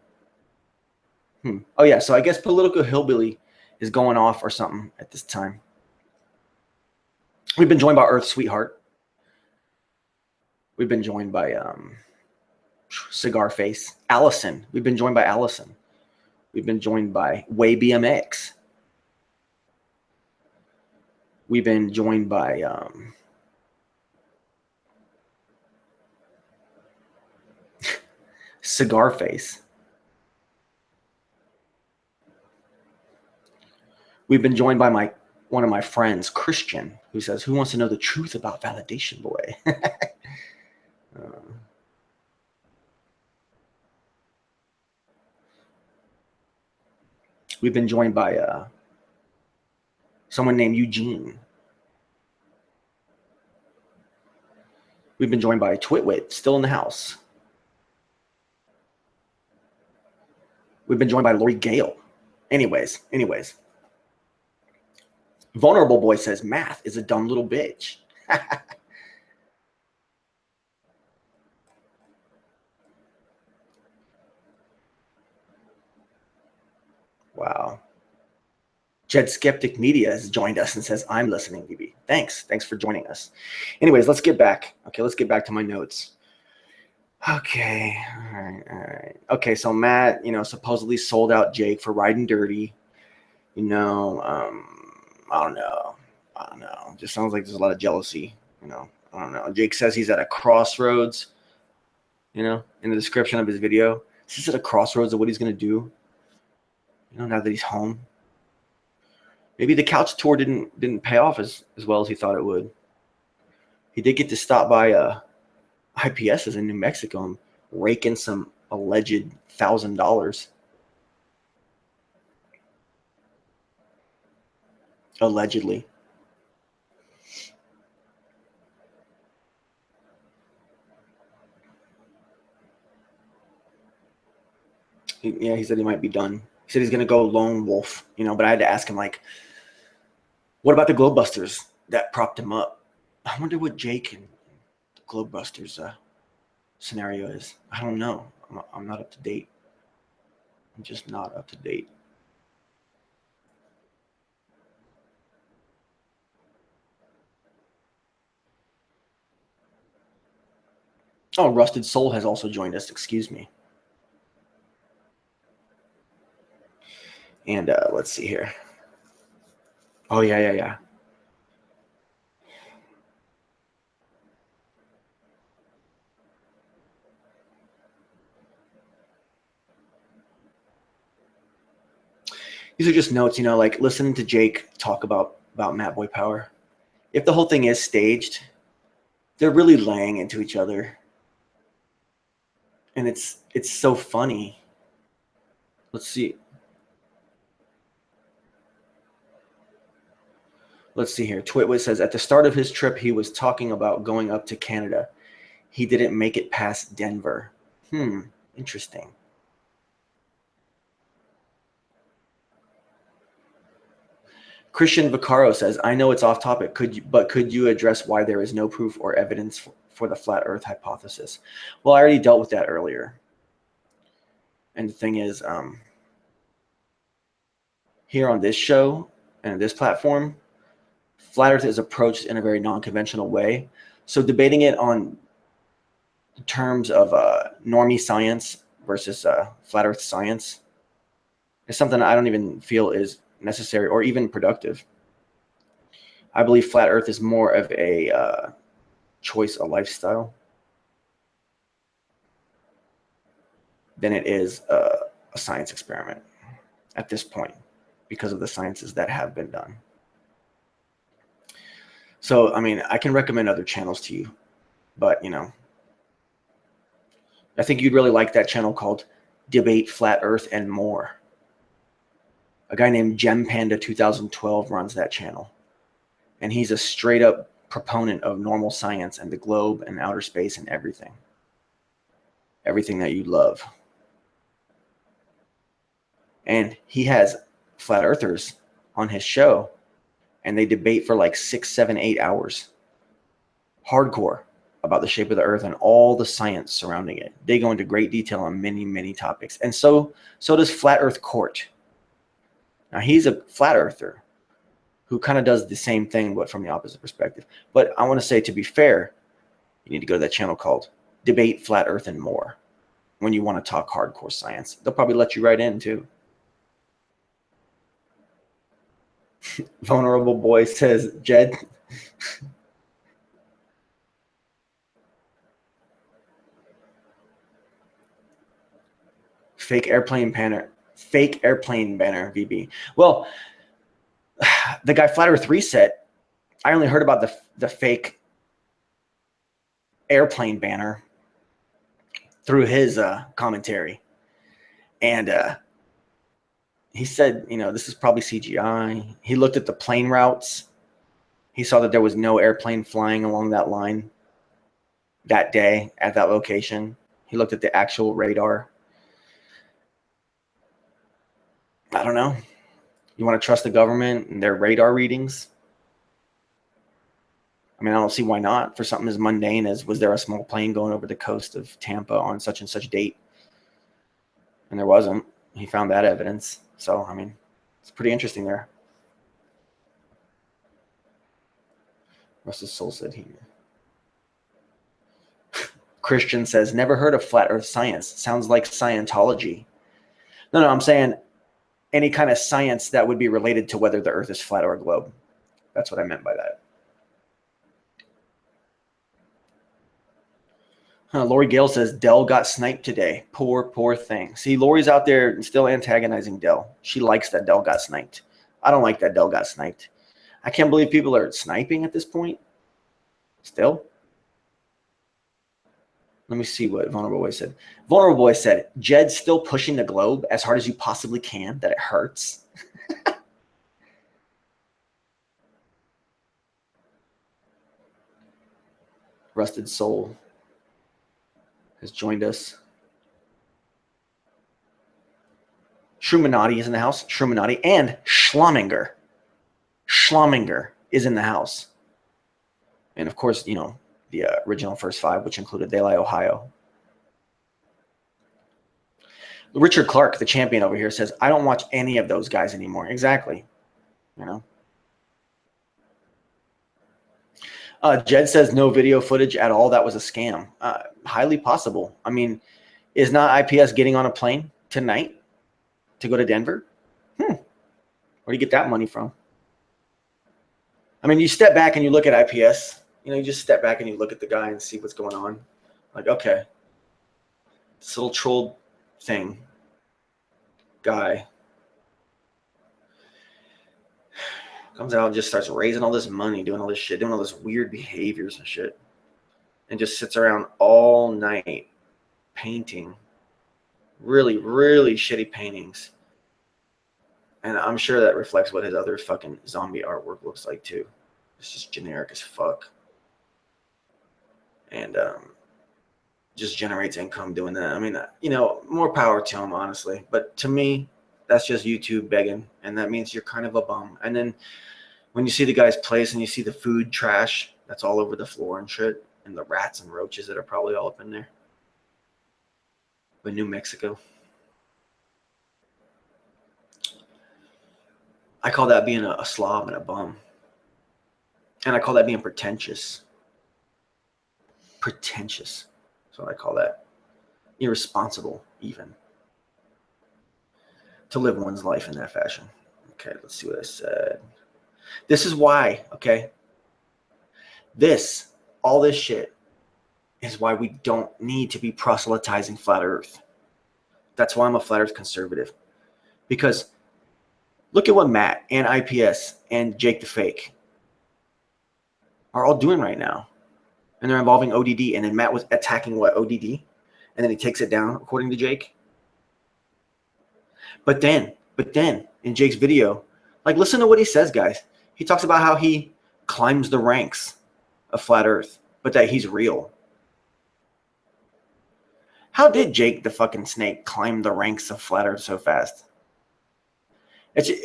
Oh, yeah, so I guess Political Hillbilly is going off or something at this time. We've been joined by Earth Sweetheart. We've been joined by Cigar Face. Allison. We've been joined by Allison. We've been joined by Way BMX. We've been joined by Cigar Face. We've been joined by one of my friends, Christian, who says, who wants to know the truth about Validation Boy? We've been joined by someone named Eugene. We've been joined by Twitwit, still in the house. We've been joined by Lori Gale. Anyways. Vulnerable Boy says, math is a dumb little bitch. Wow. Jed Skeptic Media has joined us and says, I'm listening, BB. Thanks for joining us. Anyways, let's get back. Okay, let's get back to my notes. Okay, all right. Okay, so Matt, supposedly sold out Jake for riding dirty. I don't know. It just sounds like there's a lot of jealousy. I don't know. Jake says he's at a crossroads, in the description of his video. He's at a crossroads of what he's going to do, now that he's home. Maybe the couch tour didn't pay off as well as he thought it would. He did get to stop by IPS's in New Mexico and rake in some alleged $1,000. Allegedly. Yeah, he said he might be done. He said he's going to go lone wolf, but I had to ask him, what about the Globebusters that propped him up? I wonder what Jake and the Globebusters scenario is. I don't know. I'm not up to date. I'm just not up to date. Oh, Rusted Soul has also joined us. Excuse me. And let's see here. Oh, yeah. These are just notes, like listening to Jake talk about Matt Boy Power. If the whole thing is staged, they're really laying into each other. And it's so funny. Let's see. Let's see here. Twitwit says, at the start of his trip, he was talking about going up to Canada. He didn't make it past Denver. Interesting. Christian Vaccaro says, I know it's off topic, could you address why there is no proof or evidence for the flat earth hypothesis? Well, I already dealt with that earlier. And the thing is, here on this show and this platform, flat earth is approached in a very non-conventional way. So debating it on terms of normie science versus flat earth science is something I don't even feel is necessary or even productive. I believe flat earth is more of a choice, a lifestyle, than it is a science experiment at this point, because of the sciences that have been done. So, I mean, I can recommend other channels to you, but, I think you'd really like that channel called Debate Flat Earth and More. A guy named Gem Panda 2012 runs that channel. And he's a straight up proponent of normal science and the globe and outer space and everything. Everything that you love. And he has flat earthers on his show, and they debate for like 6, 7, 8 hours. Hardcore about the shape of the earth and all the science surrounding it. They go into great detail on many, many topics. And so does Flat Earth Court. Now, he's a flat earther who kind of does the same thing, but from the opposite perspective. But I want to say, to be fair, you need to go to that channel called Debate Flat Earth and More when you want to talk hardcore science. They'll probably let you right in, too. Vulnerable Boy says, Jed. Fake airplane banner, VB. Well, the guy Flat Earth Reset, I only heard about the fake airplane banner through his commentary. And he said, this is probably CGI. He looked at the plane routes. He saw that there was no airplane flying along that line that day at that location. He looked at the actual radar. I don't know. You want to trust the government and their radar readings? I mean, I don't see why not, for something as mundane as, was there a small plane going over the coast of Tampa on such and such date? And there wasn't. He found that evidence. So, I mean, it's pretty interesting there. Russ's Soul said here. Christian says, never heard of flat earth science. Sounds like Scientology. No, I'm saying any kind of science that would be related to whether the earth is flat or a globe. That's what I meant by that. Lori Gale says, Dell got sniped today. Poor thing. See, Lori's out there still antagonizing Dell. She likes that Dell got sniped. I don't like that Dell got sniped. I can't believe people are sniping at this point. Still. Let me see what Vulnerable Boy said. Vulnerable Boy said, Jed's still pushing the globe as hard as you possibly can, that it hurts. Rusted Soul has joined us. Shrumanati is in the house. Shrumanati and Schlaminger. Schlaminger is in the house. And of course, the original first 5, which included Delhi, Ohio. Richard Clark, the champion over here, says, I don't watch any of those guys anymore. Exactly. You know. Jed says no video footage at all. That was a scam. Highly possible. I mean, is not IPS getting on a plane tonight to go to Denver? Where do you get that money from? I mean, you step back and you look at IPS. You know, you just step back and you look at the guy and see what's going on. Like, okay, this little troll thing guy comes out and just starts raising all this money, doing all this shit, doing all this weird behaviors and shit, and just sits around all night painting really, really shitty paintings. And I'm sure that reflects what his other fucking zombie artwork looks like too. It's just generic as fuck. And just generates income doing that. I mean, you know, more power to him, honestly. But to me, that's just YouTube begging. And that means you're kind of a bum. And then when you see the guy's place and you see the food trash that's all over the floor and shit, and the rats and roaches that are probably all up in there. But New Mexico. I call that being a slob and a bum. And I call that being pretentious. Pretentious. That's what I call that. Irresponsible, even. To live one's life in that fashion. Okay, let's see what I said. This is why, okay? All this shit is why we don't need to be proselytizing flat earth. That's why I'm a flat earth conservative. Because look at what Matt and IPS and Jake the Fake are all doing right now. And they're involving ODD. And then Matt was attacking what? ODD? And then he takes it down, according to Jake. But then, in Jake's video, like, listen to what he says, guys. He talks about how he climbs the ranks of flat earth, but that he's real. How did Jake the fucking snake climb the ranks of flat earth so fast?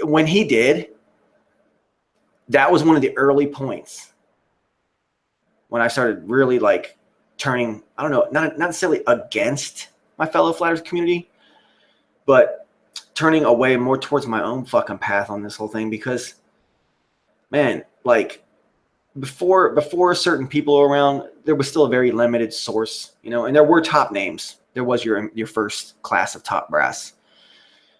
When he did, that was one of the early points when I started really like turning, I don't know, not necessarily against my fellow flat earth community, but turning away more towards my own fucking path on this whole thing. Because, man, like before certain people were around, there was still a very limited source, you know, and there were top names. There was your first class of top brass.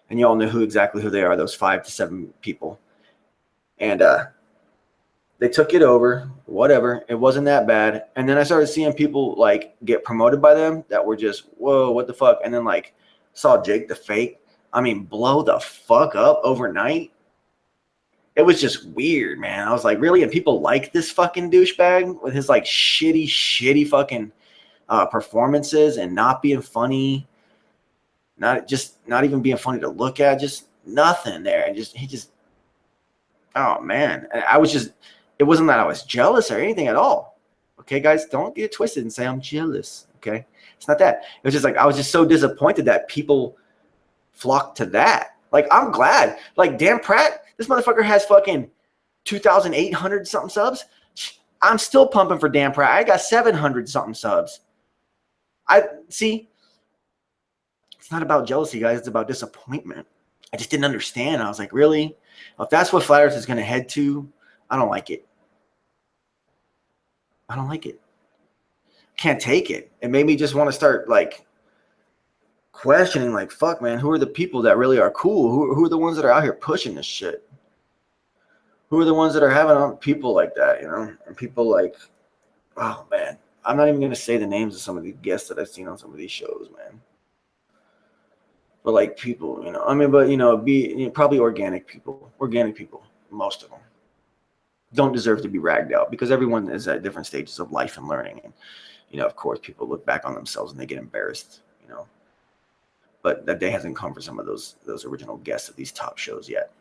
And you all know exactly who they are, those 5 to 7 people. And they took it over, whatever. It wasn't that bad. And then I started seeing people like get promoted by them that were just, whoa, what the fuck? And then like saw Jake the Fake, I mean, blow the fuck up overnight. It was just weird, man. I was like, really? And people like this fucking douchebag with his like shitty fucking performances and not being funny. Not even being funny to look at, just nothing there. And he just, oh man. And it wasn't that I was jealous or anything at all. Okay, guys, don't get it twisted and say I'm jealous. Okay. It's not that. It was just like, I was just so disappointed that people flocked to that. Like, I'm glad. Like, Dan Pratt, this motherfucker has fucking 2,800 something subs. I'm still pumping for Dan Pratt. I got 700 something subs. It's not about jealousy, guys. It's about disappointment. I just didn't understand. I was like, really? If that's what flat earth is going to head to, I don't like it. I don't like it. Can't take it. It made me just want to start like questioning, like, fuck, man, who are the people that really are cool? Who are the ones that are out here pushing this shit? Who are the ones that are having on people like that, you know? And people like, oh, man. I'm not even going to say the names of some of the guests that I've seen on some of these shows, man. But like people, you know, I mean, but, you know, probably organic people, most of them don't deserve to be ragged out because everyone is at different stages of life and learning. And, you know, of course, people look back on themselves and they get embarrassed, you know, but that day hasn't come for some of those original guests of these top shows yet.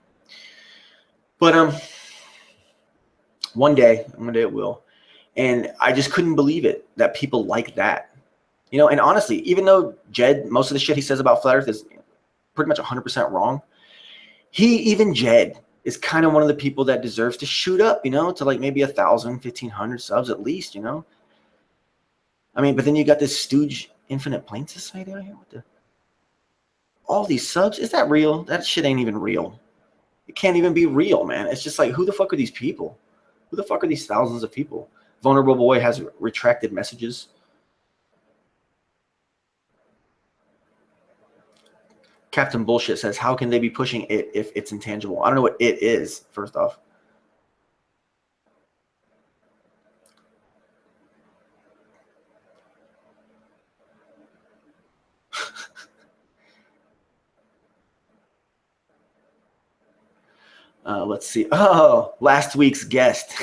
But one day it will. And I just couldn't believe it that people like that. You know, and honestly, even though Jed, most of the shit he says about flat earth is pretty much 100% wrong, even Jed is kind of one of the people that deserves to shoot up, you know, to like maybe 1,000, 1,500 subs at least, you know. I mean, but then you got this stooge Infinite Plane Society out here. All these subs, is that real? That shit ain't even real. It can't even be real, man. It's just like, who the fuck are these people? Who the fuck are these thousands of people? Vulnerable Boy has retracted messages. Captain Bullshit says, how can they be pushing it if it's intangible? I don't know what it is, first off. Let's see. Oh, last week's guest.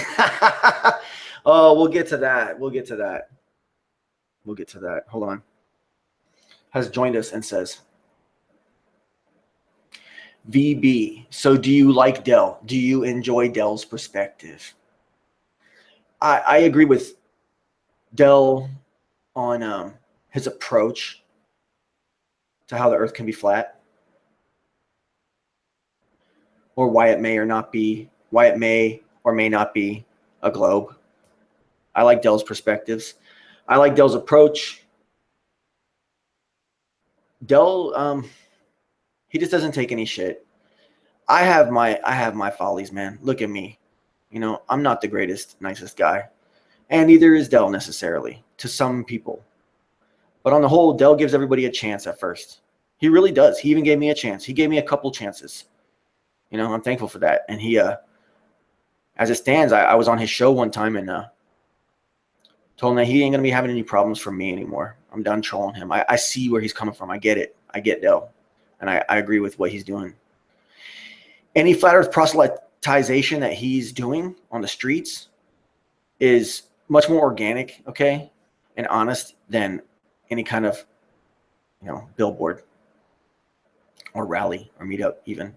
Oh, we'll get to that. We'll get to that. We'll get to that. Hold on. Has joined us and says, VB, so do you like Dell? Do you enjoy Dell's perspective? I agree with Dell on his approach to how the earth can be flat, or why it may or may not be a globe. I like Dell's perspectives. I like Dell's approach. Dell, he just doesn't take any shit. I have my follies, man. Look at me. You know, I'm not the greatest, nicest guy. And neither is Dell necessarily, to some people. But on the whole, Dell gives everybody a chance at first. He really does. He even gave me a chance. He gave me a couple chances. You know, I'm thankful for that. And he, as it stands, I was on his show one time and told him that he ain't going to be having any problems from me anymore. I'm done trolling him. I see where he's coming from. I get it. I get Dell. And I agree with what he's doing. Any flat earth proselytization that he's doing on the streets is much more organic, okay, and honest than any kind of, you know, billboard or rally or meetup even.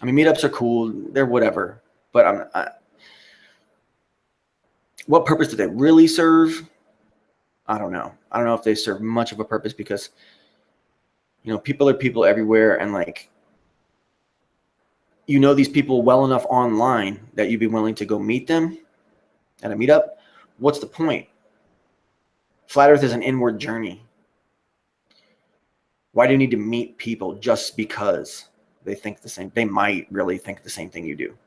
I mean, meetups are cool. They're whatever. But what purpose do they really serve? I don't know. I don't know if they serve much of a purpose because, you know, people are people everywhere. And like, you know, these people well enough online that you'd be willing to go meet them at a meetup. What's the point? Flat Earth is an inward journey. Why do you need to meet people just because they think the same? They might really think the same thing you do,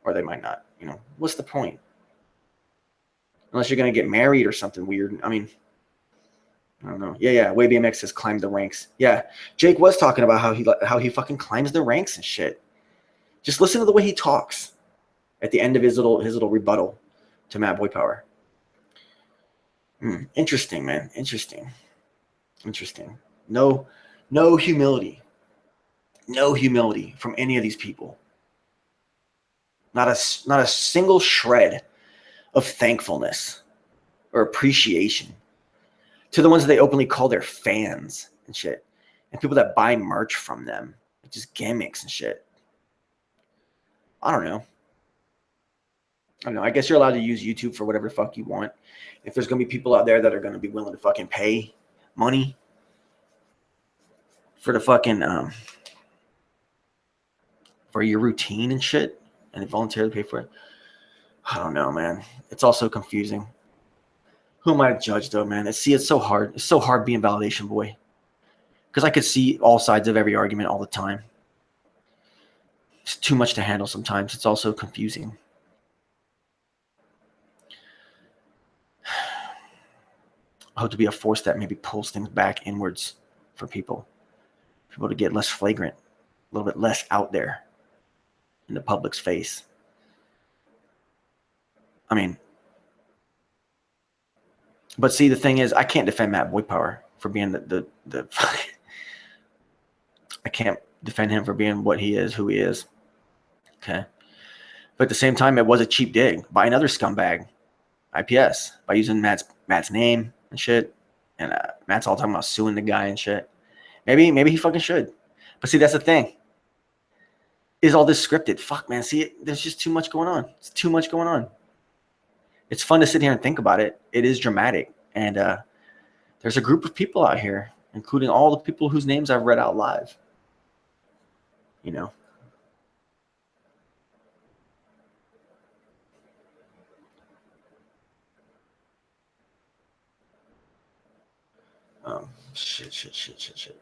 or they might not. You know, what's the point? Unless you're going to get married or something weird. I mean, I don't know. Yeah. Way BMX has climbed the ranks. Yeah, Jake was talking about how he fucking climbs the ranks and shit. Just listen to the way he talks at the end of his little rebuttal to Matt Boy Power. Interesting, man. Interesting. No humility. No humility from any of these people. Not a single shred of thankfulness or appreciation to the ones that they openly call their fans and shit, and people that buy merch from them, just gimmicks and shit. I don't know. I guess you're allowed to use YouTube for whatever the fuck you want. If there's gonna be people out there that are gonna be willing to fucking pay money for the fucking for your routine and shit, and they voluntarily pay for it, I don't know, man. It's also confusing. Who am I to judge, though, man? It's so hard. It's so hard being validation boy, because I could see all sides of every argument all the time. It's too much to handle sometimes. It's also confusing. I hope to be a force that maybe pulls things back inwards for people to get less flagrant, a little bit less out there in the public's face. I mean, but see, the thing is, I can't defend Matt Boy Power for being the I can't defend him for being what he is, who he is. Okay. But at the same time, it was a cheap dig by another scumbag, IPS, by using Matt's name and shit. And Matt's all talking about suing the guy and shit. Maybe he fucking should. But see, that's the thing. Is all this scripted? Fuck, man. See, there's just too much going on. It's too much going on. It's fun to sit here and think about it. It is dramatic. And there's a group of people out here, including all the people whose names I've read out live. You know. Shit.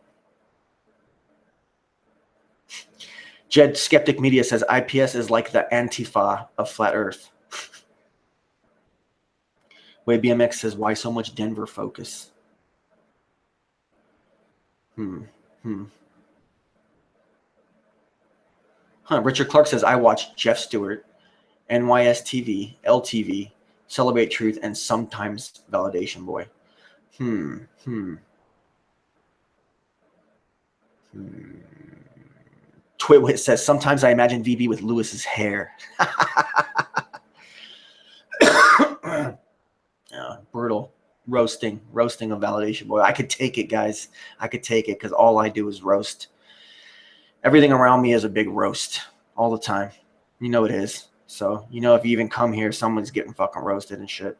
Jed Skeptic Media says IPS is like the Antifa of flat Earth. Way BMX says, why so much Denver focus? Richard Clark says, I watch Jeff Stewart, NYS TV, LTV, Celebrate Truth, and sometimes Validation Boy. Twitwit says, sometimes I imagine VB with Lewis's hair. Brutal. Roasting of Validation Boy. I could take it, guys. I could take it because all I do is roast. Everything around me is a big roast all the time. You know it is. So, you know, if you even come here, someone's getting fucking roasted and shit.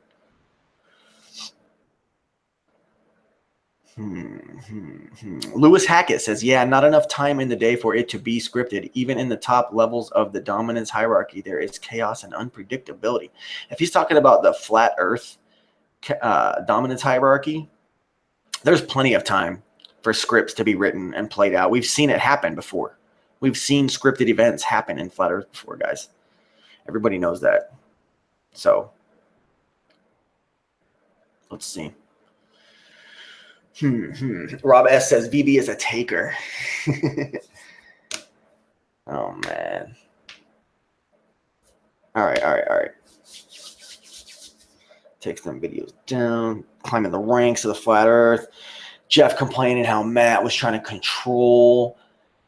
Lewis Hackett says, yeah, not enough time in the day for it to be scripted. Even in the top levels of the dominance hierarchy, there is chaos and unpredictability. If he's talking about the flat earth dominance hierarchy, there's plenty of time for scripts to be written and played out. We've seen it happen before. We've seen scripted events happen in flat earth before, guys. Everybody knows that. So let's see. Rob S says VB is a taker. Oh man. All right. Takes them videos down, climbing the ranks of the flat earth. Jeff complaining how Matt was trying to control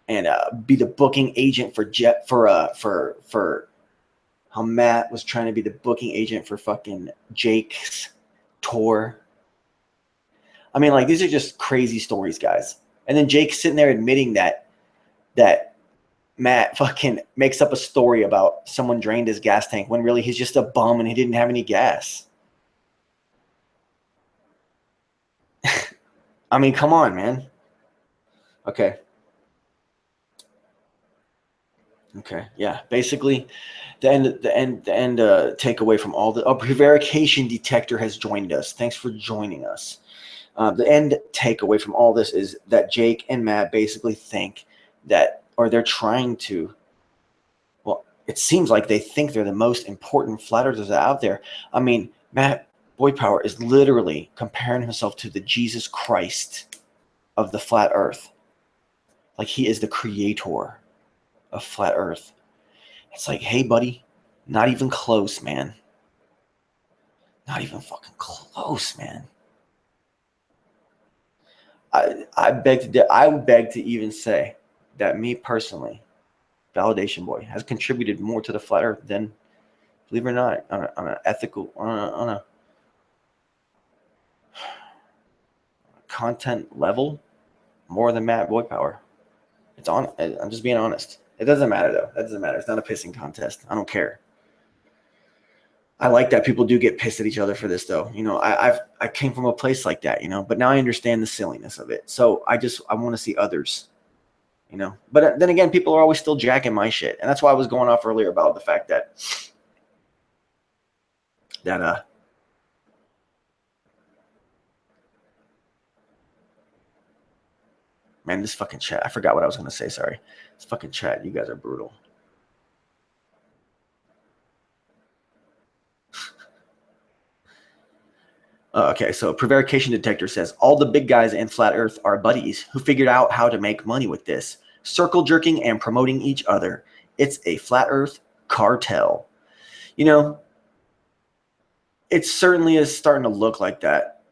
and be the booking agent for Jeff for how Matt was trying to be the booking agent for fucking Jake's tour. I mean, like, these are just crazy stories, guys. And then Jake's sitting there admitting that Matt fucking makes up a story about someone drained his gas tank when really he's just a bum and he didn't have any gas. I mean, come on, man. Okay, yeah. Basically, the end takeaway from all the prevarication detector has joined us. Thanks for joining us. The end takeaway from all this is that Jake and Matt basically think that, or they're trying to. Well, it seems like they think they're the most important flat earthers out there. I mean, Matt Boy Power is literally comparing himself to the Jesus Christ of the flat earth. Like, he is the creator of flat earth. It's like, hey, buddy, not even close, man. Not even fucking close, man. I would beg to even say that me personally, Validation Boy, has contributed more to the flat earth than, believe it or not, on an ethical, on a content level, more than Matt Boy Power. It's on. I'm just being honest. It doesn't matter though. That doesn't matter. It's not a pissing contest. I don't care. I like that people do get pissed at each other for this though. You know, I came from a place like that, you know, but now I understand the silliness of it. So I want to see others, you know. But then again, people are always still jacking my shit. And that's why I was going off earlier about the fact that man, this fucking chat. I forgot what I was going to say. Sorry. This fucking chat. You guys are brutal. Okay, so prevarication detector says all the big guys in flat earth are buddies who figured out how to make money with this. Circle jerking and promoting each other. It's a flat earth cartel. You know, it certainly is starting to look like that.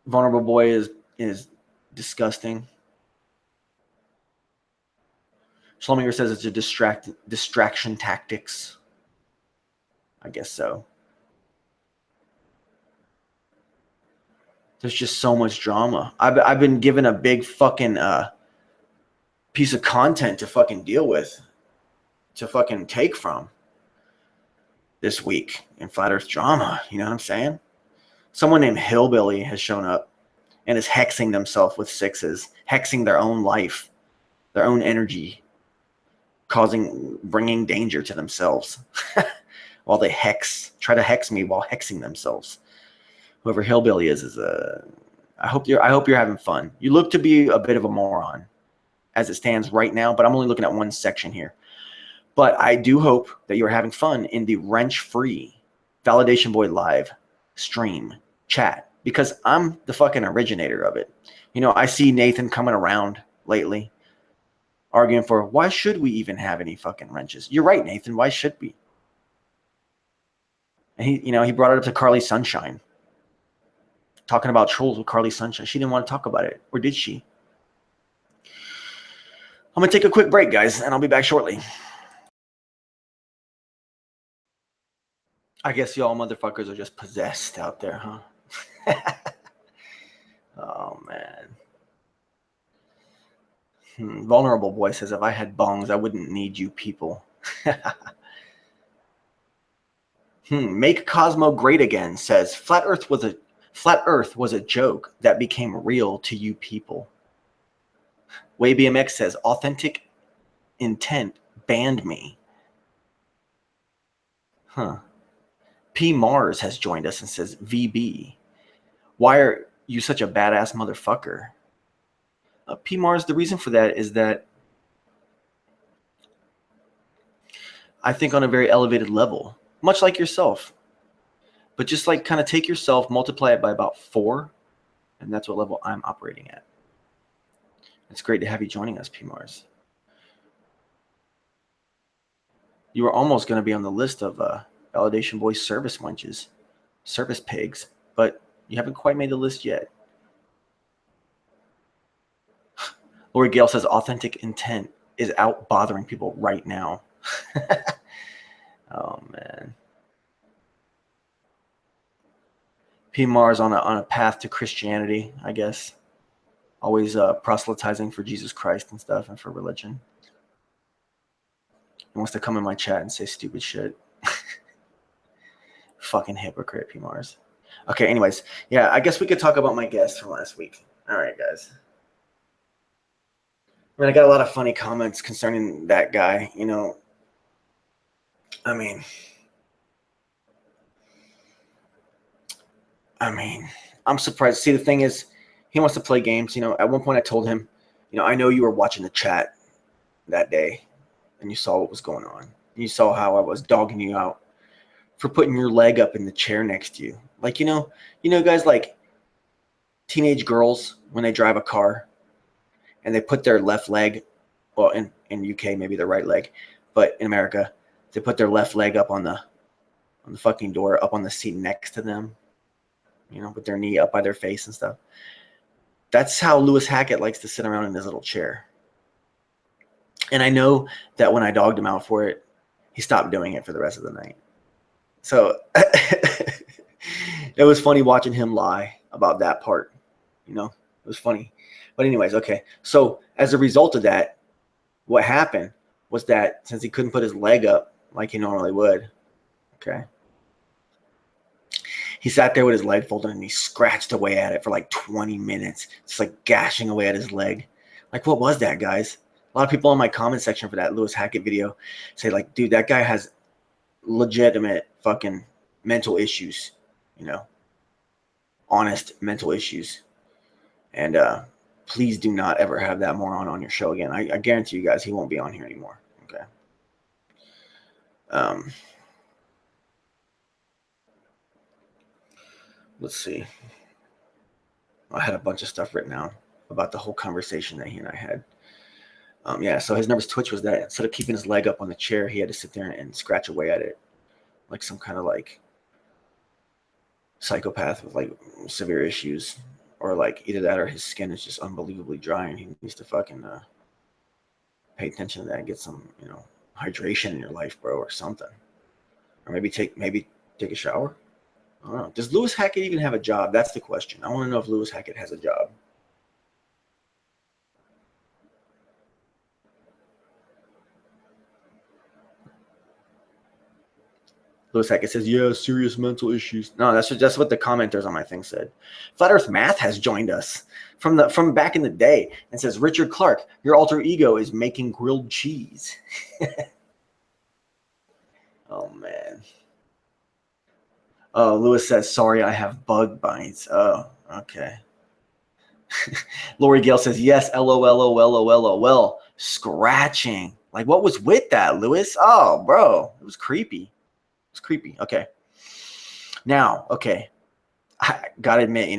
Vulnerable Boy is disgusting. Schlominger says it's a distraction tactics. I guess so. There's just so much drama. I've been given a big fucking piece of content to fucking deal with, to fucking take from this week in flat earth drama. You know what I'm saying? Someone named Hillbilly has shown up and is hexing themselves with sixes, hexing their own life, their own energy, bringing danger to themselves while they try to hex me while hexing themselves. Whoever Hillbilly is I hope you're having fun. You look to be a bit of a moron. as it stands right now, but I'm only looking at one section here. But I do hope that you're having fun in the wrench-free Validation Boy Live stream chat, because I'm the fucking originator of it. You know, I see Nathan coming around lately arguing for why should we even have any fucking wrenches? You're right, Nathan. Why should we? And he brought it up to Karlee Sunshine, talking about trolls with Karlee Sunshine. She didn't want to talk about it, or did she? I'm gonna take a quick break, guys, and I'll be back shortly. I guess y'all motherfuckers are just possessed out there, huh? Oh, man. Vulnerable Boy says, if I had bongs, I wouldn't need you people. Make Cosmo great again says, Flat Earth was a joke that became real to you people. Way BMX says, authentic intent banned me. P Mars has joined us and says, VB, why are you such a badass motherfucker? P Mars, the reason for that is that I think on a very elevated level, much like yourself. But just like kind of take yourself, multiply it by about 4, and that's what level I'm operating at. It's great to have you joining us, P Mars. You were almost going to be on the list of Validation Boys service wenches, service pigs, but you haven't quite made the list yet. Lori Gale says authentic intent is out bothering people right now. Oh, man. P Mars on a path to Christianity, I guess. Always proselytizing for Jesus Christ and stuff and for religion. He wants to come in my chat and say stupid shit. Fucking hypocrite, P Mars. Okay, anyways. Yeah, I guess we could talk about my guest from last week. All right, guys. I mean, I got a lot of funny comments concerning that guy, you know. I mean, I'm surprised. See, the thing is, he wants to play games. You know, at one point I told him, you know, I know you were watching the chat that day and you saw what was going on. You saw how I was dogging you out for putting your leg up in the chair next to you. Like, you know, guys, like teenage girls when they drive a car and they put their left leg, well, in UK, maybe their right leg, but in America, they put their left leg up on the fucking door, up on the seat next to them, you know, with their knee up by their face and stuff. That's how Lewis Hackett likes to sit around in his little chair. And I know that when I dogged him out for it, he stopped doing it for the rest of the night. So it was funny watching him lie about that part. You know, it was funny. But anyways, okay. So as a result of that, what happened was that since he couldn't put his leg up like he normally would, okay, he sat there with his leg folded and he scratched away at it for like 20 minutes, just like gashing away at his leg. Like, what was that, guys? A lot of people in my comment section for that Lewis Hackett video say, like, dude, that guy has legitimate fucking mental issues, you know, honest mental issues. And please do not ever have that moron on your show again. I guarantee you guys he won't be on here anymore. Okay. Let's see. I had a bunch of stuff written down about the whole conversation that he and I had. Yeah, so his nervous twitch was that instead of keeping his leg up on the chair, he had to sit there and scratch away at it like some kind of like psychopath with like severe issues, or like either that or his skin is just unbelievably dry and he needs to fucking pay attention to that and get some, you know, hydration in your life, bro, or something. Or maybe take a shower. I don't know. Does Lewis Hackett even have a job? That's the question. I want to know if Lewis Hackett has a job. Lewis Hackett says, yeah, serious mental issues. No, that's what the commenters on my thing said. Flat Earth Math has joined us from back in the day and says, Richard Clark, your alter ego is making grilled cheese. Oh, man. Oh, Lewis says, sorry, I have bug bites. Oh, okay. Lori Gale says, yes, LOL. Scratching. Like, what was with that, Lewis? Oh, bro, it was creepy. It's creepy. Okay. Now, okay. I gotta admit,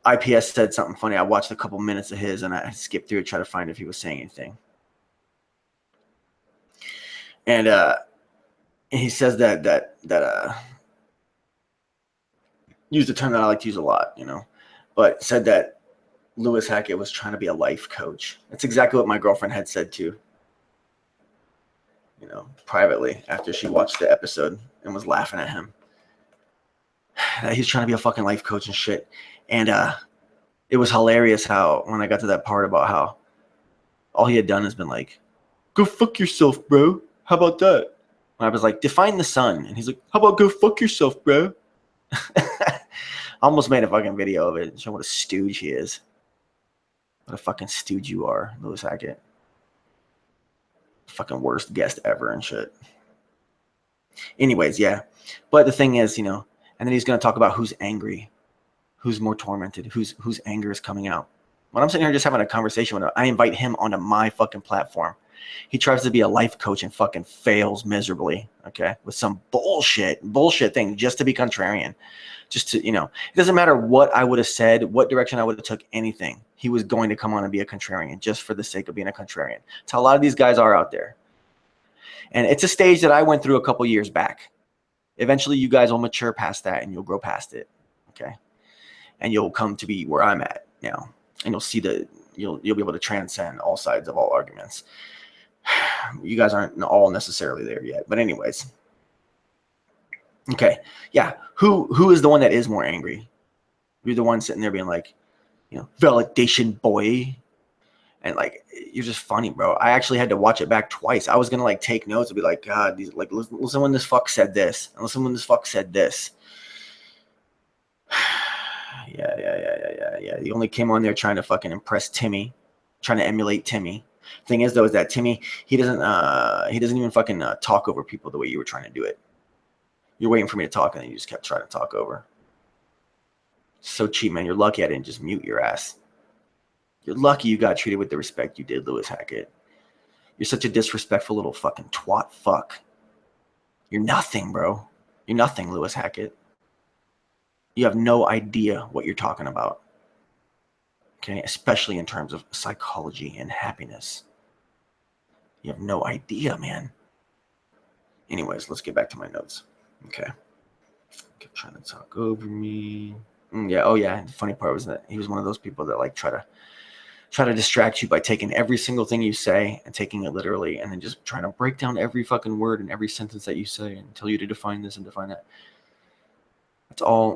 IPS said something funny. I watched a couple minutes of his and I skipped through it, try to find if he was saying anything. And he says that used a term that I like to use a lot, but said that Lewis Hackett was trying to be a life coach. That's exactly what my girlfriend had said too. Privately after she watched the episode and was laughing at him. He's trying to be a fucking life coach and shit. And it was hilarious how when I got to that part about how all he had done has been like, go fuck yourself, bro. How about that? And I was like, define the sun. And he's like, how about go fuck yourself, bro? I almost made a fucking video of it. Show what a stooge he is. What a fucking stooge you are, Lewis Hackett. Fucking worst guest ever and shit. Anyways, yeah. But the thing is, and then he's going to talk about who's angry, who's more tormented, whose anger is coming out. When I'm sitting here just having a conversation with him, I invite him onto my fucking platform. He tries to be a life coach and fucking fails miserably, okay, with some bullshit thing just to be contrarian. Just to, it doesn't matter what I would have said, what direction I would have took, anything. He was going to come on and be a contrarian just for the sake of being a contrarian. That's how a lot of these guys are out there. And it's a stage that I went through a couple years back. Eventually, you guys will mature past that and you'll grow past it, okay? And you'll come to be where I'm at now. And you'll see you'll be able to transcend all sides of all arguments. You guys aren't all necessarily there yet. But anyways. Okay. Yeah. Who is the one that is more angry? You're the one sitting there being like, validation boy. And like, you're just funny, bro. I actually had to watch it back twice. I was going to like take notes and be like, God, listen when this fuck said this. And listen when this fuck said this. Yeah. He only came on there trying to fucking impress Timmy, trying to emulate Timmy. Thing is, though, is that Timmy, he doesn't even fucking talk over people the way you were trying to do it. You're waiting for me to talk, and then you just kept trying to talk over. So cheap, man. You're lucky I didn't just mute your ass. You're lucky you got treated with the respect you did, Lewis Hackett. You're such a disrespectful little fucking twat fuck. You're nothing, bro. You're nothing, Lewis Hackett. You have no idea what you're talking about. Okay, especially in terms of psychology and happiness. You have no idea, man. Anyways, let's get back to my notes. Okay. Kept trying to talk over me. Yeah. Oh, yeah. The funny part was that he was one of those people that like try to distract you by taking every single thing you say and taking it literally, and then just trying to break down every fucking word and every sentence that you say and tell you to define this and define that.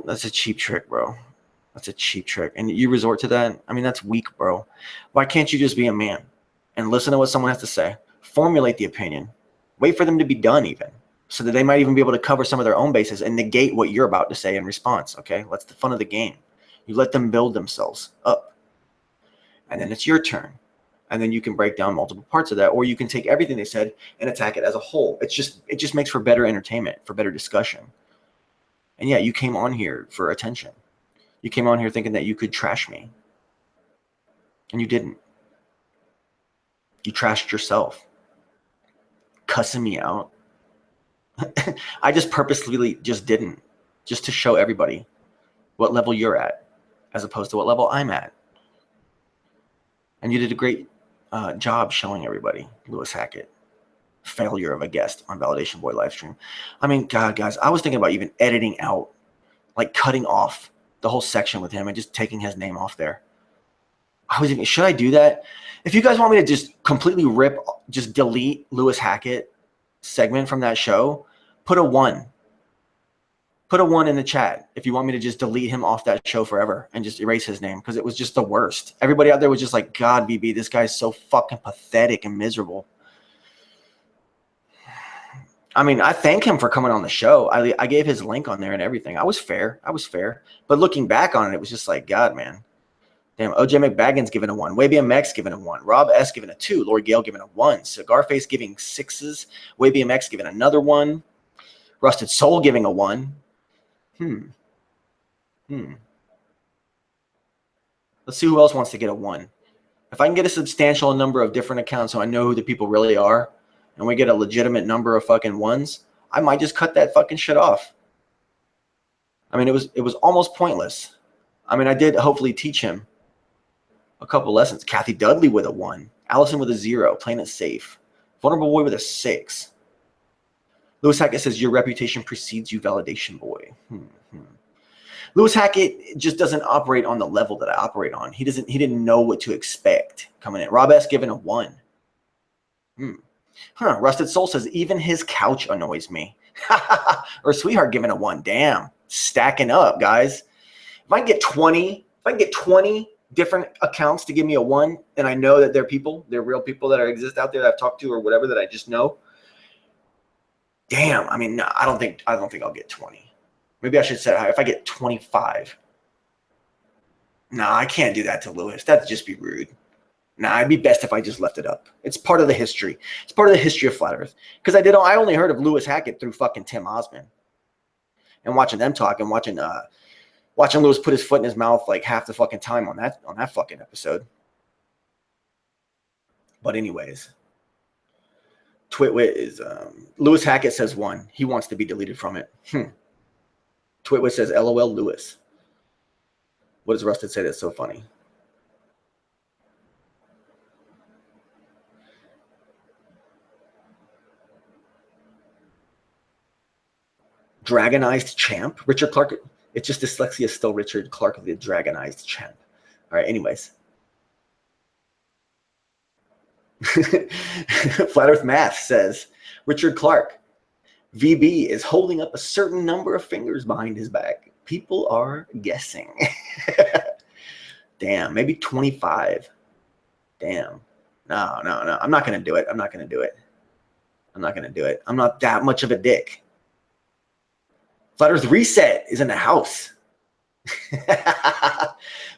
That's a cheap trick, bro. That's a cheap trick. And you resort to that? I mean, that's weak, bro. Why can't you just be a man and listen to what someone has to say, formulate the opinion, wait for them to be done even, so that they might even be able to cover some of their own bases and negate what you're about to say in response, okay? That's the fun of the game. You let them build themselves up. And then it's your turn. And then you can break down multiple parts of that, or you can take everything they said and attack it as a whole. It just makes for better entertainment, for better discussion. And yeah, you came on here for attention. You came on here thinking that you could trash me. And you didn't. You trashed yourself. Cussing me out. I just purposely just didn't. Just to show everybody what level you're at, as opposed to what level I'm at. And you did a great job showing everybody, Lewis Hackett. Failure of a guest on Validation Boy livestream. I mean, God, guys, I was thinking about even editing out, like cutting off the whole section with him and just taking his name off there. Should I do that? If you guys want me to just completely just delete Lewis Hackett segment from that show, put a 1. Put a 1 in the chat if you want me to just delete him off that show forever and just erase his name, because it was just the worst. Everybody out there was just like, God, BB, this guy's so fucking pathetic and miserable. I mean, I thank him for coming on the show. I gave his link on there and everything. I was fair. But looking back on it, it was just like, God, man. Damn, OJ McBaggins giving a 1. WayBMX giving a 1. Rob S giving a 2. Lori Gale giving a 1. Cigarface giving 6s. WayBMX giving another 1. Rusted Soul giving a 1. Let's Let's see who else wants to get a 1. If I can get a substantial number of different accounts so I know who the people really are, and we get a legitimate number of fucking 1s, I might just cut that fucking shit off. I mean, it was almost pointless. I mean, I did hopefully teach him a couple lessons. Kathy Dudley with a 1. Allison with a 0, playing it safe. Vulnerable Boy with a 6. Lewis Hackett says, your reputation precedes you, validation boy. Lewis Hackett just doesn't operate on the level that I operate on. He didn't know what to expect coming in. Rob S. given a 1. Rusted Soul says, even his couch annoys me. Or Sweetheart given a 1. Damn. Stacking up, guys. If I can get 20 different accounts to give me a 1, and I know that they're real people that exist out there that I've talked to or whatever that I just know. Damn. I mean, no, I don't think I'll get 20. Maybe I should say if I get 25. Nah, I can't do that to Lewis. That'd just be rude. Nah, it'd be best if I just left it up. It's part of the history. It's part of the history of Flat Earth. Because I only heard of Lewis Hackett through fucking Tim Osman. And watching them talk and watching Lewis put his foot in his mouth like half the fucking time on that fucking episode. But anyways, Twitwit is Lewis Hackett says 1. He wants to be deleted from it. Twitwit says LOL Lewis. What does Rusted say that's so funny? Dragonized champ? Richard Clark. It's just dyslexia still Richard Clark, the dragonized champ. All right, anyways. Flat Earth Math says, Richard Clark, VB is holding up a certain number of fingers behind his back. People are guessing. Damn, maybe 25. Damn. No. I'm not going to do it. I'm not that much of a dick. Flat Earth Reset is in the house.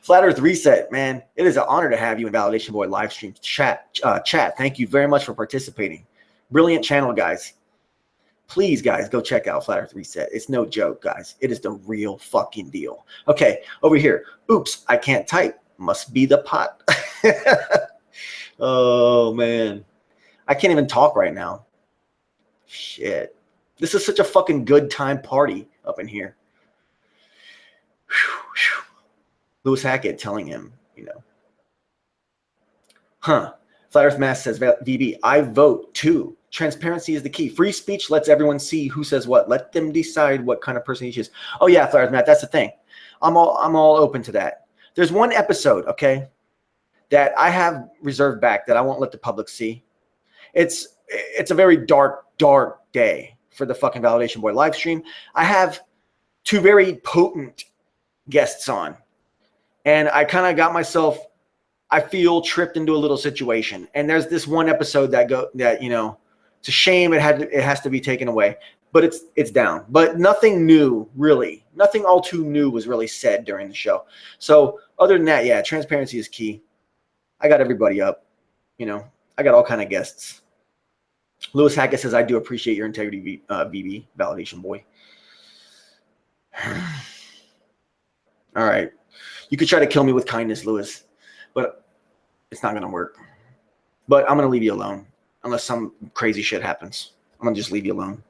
Flat Earth Reset, man. It is an honor to have you in Validation Boy live stream chat. Thank you very much for participating. Brilliant channel, guys. Please, guys, go check out Flat Earth Reset. It's no joke, guys. It is the real fucking deal. Okay, over here. Oops, I can't type. Must be the pot. Oh, man. I can't even talk right now. Shit. This is such a fucking good time party up in here. Lewis Hackett telling him, Flat Earth Math says, VB, I vote too. Transparency is the key. Free speech lets everyone see who says what. Let them decide what kind of person he is. Oh yeah, Flat Earth Math, that's the thing. I'm all open to that. There's one episode, okay, that I have reserved back that I won't let the public see. It's a very dark day for the fucking Validation Boy live stream. I have 2 very potent guests on, and I kind of got myself, I feel, tripped into a little situation. And there's this one episode that it's a shame it has to be taken away, but it's down. But nothing new, really. Nothing all too new was really said during the show. So other than that, yeah, transparency is key. I got everybody up. I got all kind of guests. Lewis Hackett says, I do appreciate your integrity, VB, Validation Boy. All right. You could try to kill me with kindness, Lewis, but it's not going to work. But I'm going to leave you alone unless some crazy shit happens. I'm going to just leave you alone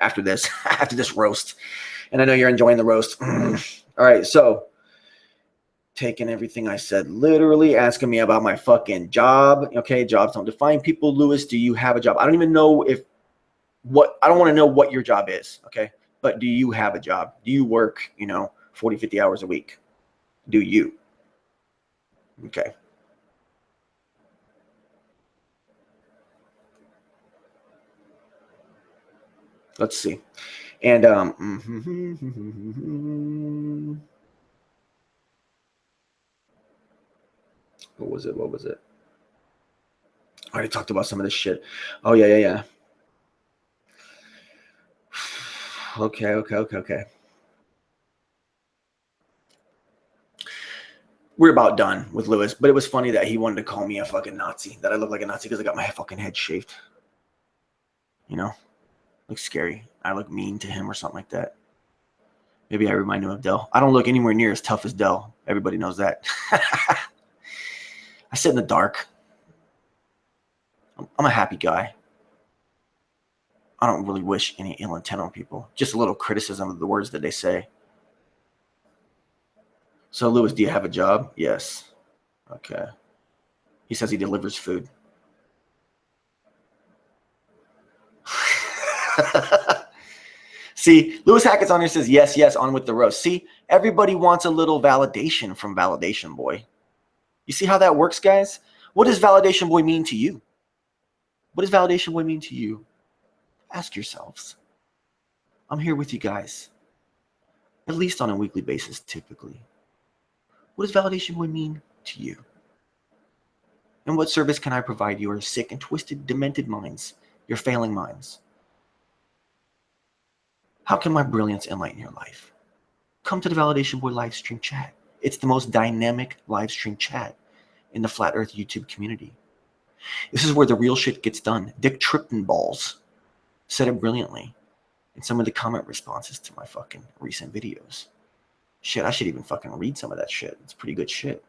after this roast. And I know you're enjoying the roast. All right. So taking everything I said literally, asking me about my fucking job. Okay, jobs don't define people. Lewis, do you have a job? I don't even know I don't want to know what your job is, okay? But do you have a job? Do you work, 40, 50 hours a week? Do you? Okay. Let's see. And What was it? I already talked about some of this shit. Oh, yeah. Okay. We're about done with Lewis, but it was funny that he wanted to call me a fucking Nazi, that I look like a Nazi because I got my fucking head shaved. Looks scary. I look mean to him or something like that. Maybe I remind him of Dell. I don't look anywhere near as tough as Dell. Everybody knows that. I sit in the dark. I'm a happy guy. I don't really wish any ill intent on people. Just a little criticism of the words that they say. So, Lewis, do you have a job? Yes. Okay. He says he delivers food. See, Lewis Hackett's on here says, yes, yes, on with the roast. See, everybody wants a little validation from Validation Boy. You see how that works, guys? What does Validation Boy mean to you? What does Validation Boy mean to you? Ask yourselves. I'm here with you guys, at least on a weekly basis, typically. What does Validation Boy mean to you? And what service can I provide your sick and twisted, demented minds, your failing minds? How can my brilliance enlighten your life? Come to the Validation Boy live stream chat. It's the most dynamic live stream chat in the Flat Earth YouTube community. This is where the real shit gets done. Dick Triptonballs said it brilliantly in some of the comment responses to my fucking recent videos. Shit, I should even fucking read some of that shit. It's pretty good shit.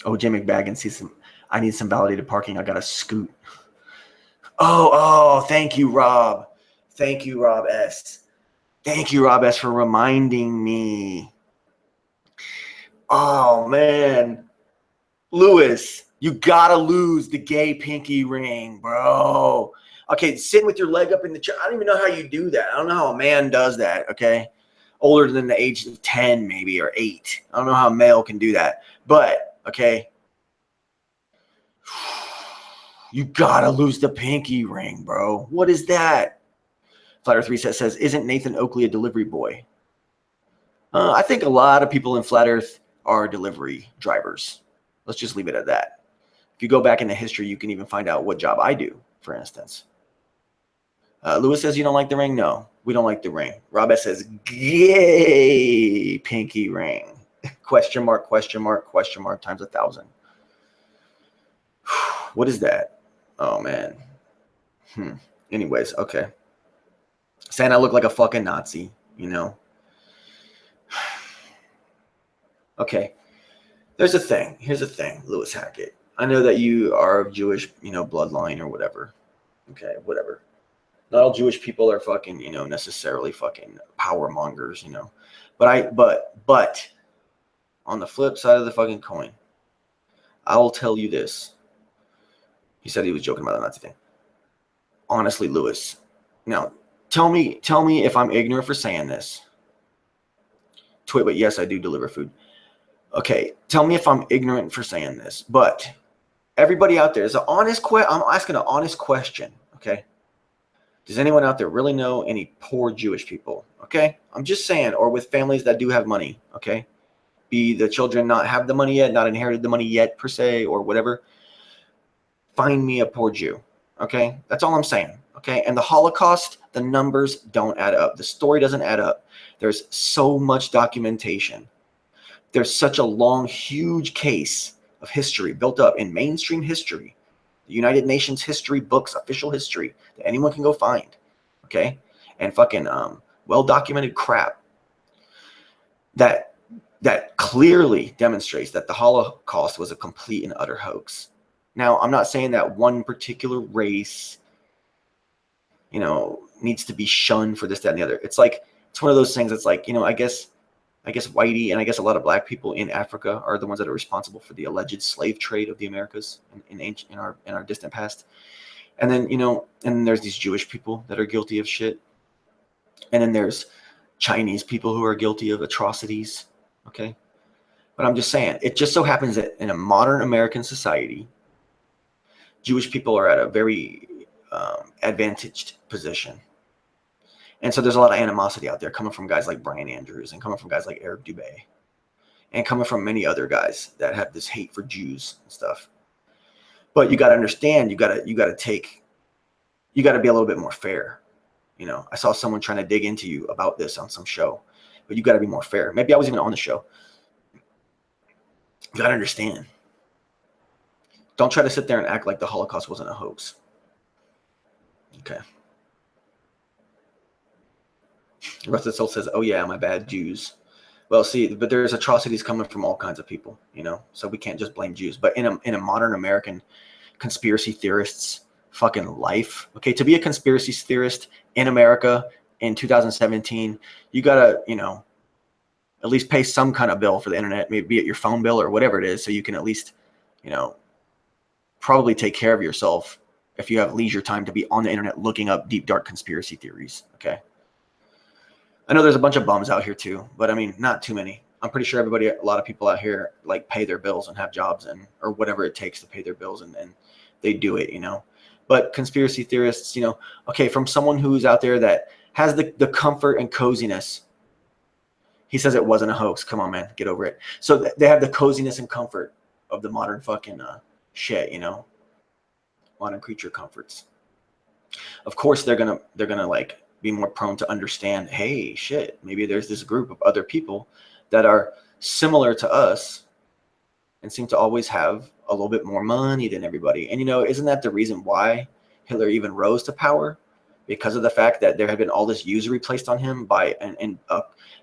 Oh, Jay McBaggin sees some. I need some validated parking. I got to scoot. Oh, thank you, Rob. Thank you, Rob S. Thank you, Rob S, for reminding me. Oh, man. Lewis, you got to lose the gay pinky ring, bro. Okay, sitting with your leg up in the chair. I don't even know how you do that. I don't know how a man does that, okay? Older than the age of 10 maybe or 8. I don't know how a male can do that. But, okay, you got to lose the pinky ring, bro. What is that? Flat Earth Reset says, isn't Nathan Oakley a delivery boy? I think a lot of people in Flat Earth are delivery drivers. Let's just leave it at that. If you go back into history, you can even find out what job I do, for instance. Lewis says, you don't like the ring? No, we don't like the ring. Rob S says, gay pinky ring. Question mark, question mark, question mark times 1,000. What is that? Oh, man. Anyways, okay. Saying I look like a fucking Nazi, you know. Okay. There's a thing. Here's the thing, Lewis Hackett. I know that you are of Jewish, bloodline or whatever. Okay, whatever. Not all Jewish people are fucking, necessarily fucking power mongers, But on the flip side of the fucking coin, I will tell you this. He said he was joking about the Nazi thing. Honestly, Lewis. Now, tell me if I'm ignorant for saying this. Tweet, but yes, I do deliver food. Okay, tell me if I'm ignorant for saying this. But everybody out there is an honest I'm asking an honest question. Okay. Does anyone out there really know any poor Jewish people? Okay. I'm just saying, or with families that do have money. Okay. Be the children not have the money yet, not inherited the money yet per se, or whatever. Find me a poor Jew. Okay. That's all I'm saying. Okay. And the Holocaust, the numbers don't add up. The story doesn't add up. There's so much documentation. There's such a long, huge case of history built up in mainstream history, the United Nations history books, official history that anyone can go find, okay? And fucking well-documented crap that clearly demonstrates that the Holocaust was a complete and utter hoax. Now, I'm not saying that one particular race, needs to be shunned for this, that, and the other. It's like, it's one of those things that's like, I guess whitey and I guess a lot of black people in Africa are the ones that are responsible for the alleged slave trade of the Americas in our distant past. And then, and there's these Jewish people that are guilty of shit. And then there's Chinese people who are guilty of atrocities. Okay. But I'm just saying, it just so happens that in a modern American society, Jewish people are at a very advantaged position. And so there's a lot of animosity out there coming from guys like Brian Andrews and coming from guys like Eric Dubé and coming from many other guys that have this hate for Jews and stuff. But you got to understand, you got to be a little bit more fair. I saw someone trying to dig into you about this on some show, but you got to be more fair. Maybe I was even on the show. You got to understand. Don't try to sit there and act like the Holocaust wasn't a hoax. Okay. Rusted Soul says, oh yeah, my bad, Jews. Well, see, but there's atrocities coming from all kinds of people, you know, so we can't just blame Jews. But in a modern American conspiracy theorist's fucking life, okay, to be a conspiracy theorist in America in 2017, you gotta, you know, at least pay some kind of bill for the internet, maybe be it your phone bill or whatever it is, so you can at least, you know, probably take care of yourself if you have leisure time to be on the internet looking up deep, dark conspiracy theories, okay? I know there's a bunch of bums out here too, but I mean, not too many. I'm pretty sure a lot of people out here like pay their bills and have jobs and or whatever it takes to pay their bills, and they do it, you know. But conspiracy theorists, you know, okay, from someone who's out there that has the comfort and coziness. He says it wasn't a hoax. Come on, man, get over it. So they have the coziness and comfort of the modern fucking shit, you know, modern creature comforts. Of course, they're gonna like be more prone to understand, hey, shit, maybe there's this group of other people that are similar to us and seem to always have a little bit more money than everybody. And, you know, isn't that the reason why Hitler even rose to power? Because of the fact that there had been all this usury placed on him by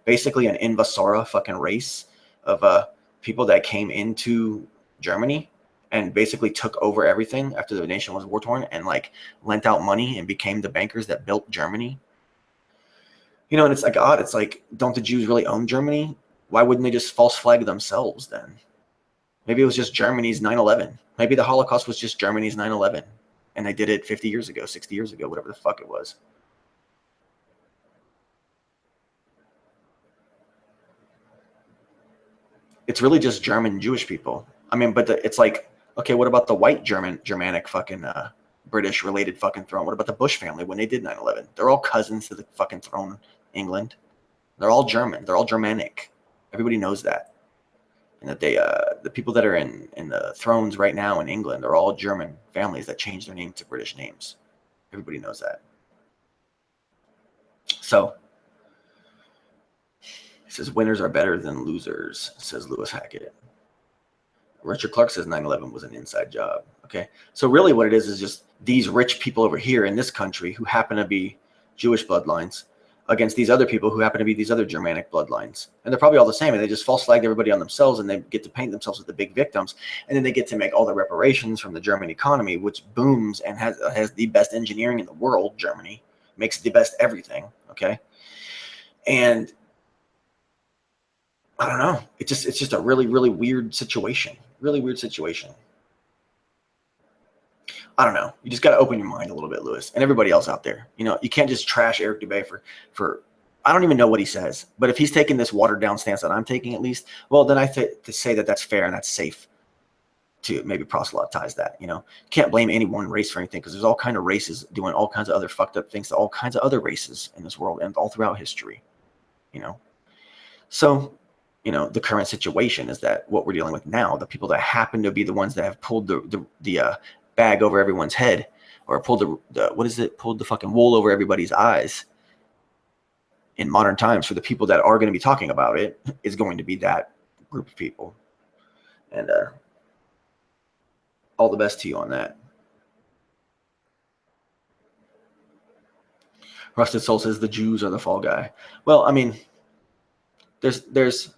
basically an invasora fucking race of people that came into Germany and basically took over everything after the nation was war-torn and like lent out money and became the bankers that built Germany. You know, and it's like odd. It's like, don't the Jews really own Germany? Why wouldn't they just false flag themselves then? Maybe it was just Germany's 9/11. Maybe the Holocaust was just Germany's 9/11. And they did it 50 years ago, 60 years ago, whatever the fuck it was. It's really just German Jewish people. I mean, but it's like, okay, what about the white Germanic fucking British related fucking throne? What about the Bush family when they did 9/11? They're all cousins to the fucking throne, England. They're all German. They're all Germanic. Everybody knows that. And that they, the people that are in the thrones right now in England are all German families that changed their name to British names. Everybody knows that. So, he says, winners are better than losers, says Lewis Hackett. Richard Clark says 9/11 was an inside job. Okay. So really what it is just these rich people over here in this country who happen to be Jewish bloodlines against these other people who happen to be these other Germanic bloodlines. And they're probably all the same. And they just false flagged everybody on themselves and they get to paint themselves as the big victims. And then they get to make all the reparations from the German economy, which booms and has the best engineering in the world. Germany makes the best everything. Okay. And I don't know. It's just a really, really weird situation. Really weird situation. I don't know. You just got to open your mind a little bit, Lewis, and everybody else out there. You know, you can't just trash Eric Dubé for I don't even know what he says. But if he's taking this watered down stance that I'm taking, at least, well, then I to say that that's fair and that's safe to maybe proselytize that. You know, can't blame any one race for anything because there's all kinds of races doing all kinds of other fucked up things to all kinds of other races in this world and all throughout history. You know, so. You know, the current situation is that what we're dealing with now, the people that happen to be the ones that have pulled the bag over everyone's head or pulled pulled the fucking wool over everybody's eyes in modern times for the people that are going to be talking about it is going to be that group of people. And all the best to you on that. Rusted Soul says the Jews are the fall guy. Well, I mean, there's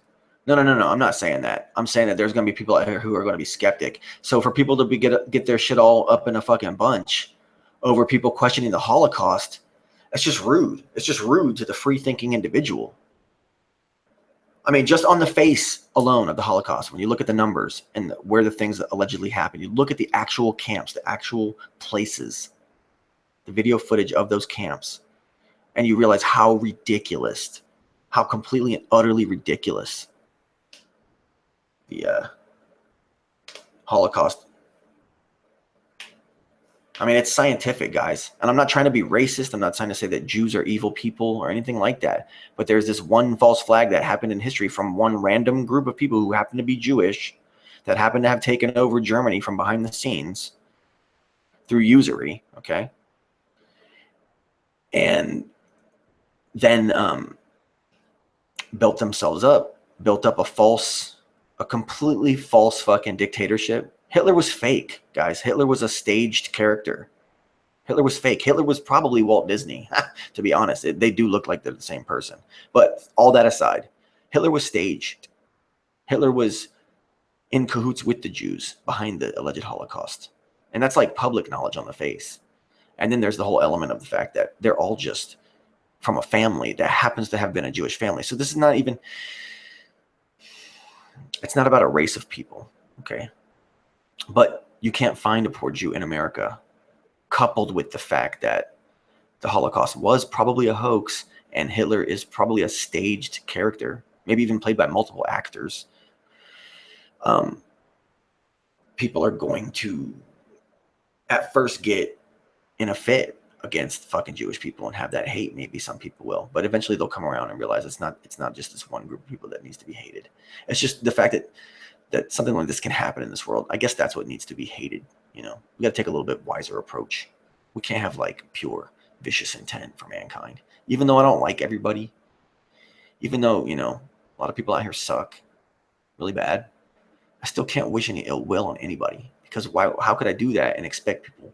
No. I'm not saying that. I'm saying that there's going to be people out here who are going to be skeptic. So for people to get their shit all up in a fucking bunch over people questioning the Holocaust, that's just rude. It's just rude to the free-thinking individual. I mean, just on the face alone of the Holocaust, when you look at the numbers and where the things that allegedly happened, you look at the actual camps, the actual places, the video footage of those camps, and you realize how ridiculous, how completely and utterly ridiculous the Holocaust. I mean, it's scientific, guys. And I'm not trying to be racist. I'm not trying to say that Jews are evil people or anything like that. But there's this one false flag that happened in history from one random group of people who happen to be Jewish that happen to have taken over Germany from behind the scenes through usury, okay? And then built themselves up, built up a completely false fucking dictatorship. Hitler was fake, guys. Hitler was a staged character. Hitler was fake. Hitler was probably Walt Disney, to be honest. They do look like they're the same person. But all that aside, Hitler was staged. Hitler was in cahoots with the Jews behind the alleged Holocaust. And that's like public knowledge on the face. And then there's the whole element of the fact that they're all just from a family that happens to have been a Jewish family. So this is not even, it's not about a race of people, okay? But you can't find a poor Jew in America, coupled with the fact that the Holocaust was probably a hoax and Hitler is probably a staged character, maybe even played by multiple actors. People are going to at first get in a fit against fucking Jewish people and have that hate. Maybe some people will, but eventually they'll come around and realize it's not just this one group of people that needs to be hated. It's just the fact that something like this can happen in this world. I guess that's what needs to be hated. You know, we got to take a little bit wiser approach. We can't have like pure vicious intent for mankind. Even though I don't like everybody, even though, you know, a lot of people out here suck really bad, I still can't wish any ill will on anybody, because how could I do that and expect people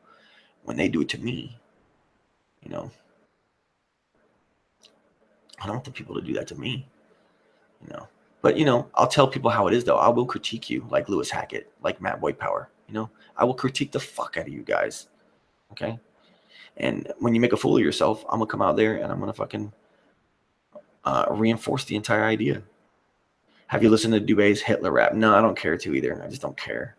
when they do it to me? You know, I don't want the people to do that to me, you know. But, you know, I'll tell people how it is, though. I will critique you like Lewis Hackett, like Matt Power. You know, I will critique the fuck out of you guys. Okay. And when you make a fool of yourself, I'm going to come out there and I'm going to fucking reinforce the entire idea. Have you listened to Dubé's Hitler rap? No, I don't care to either. I just don't care.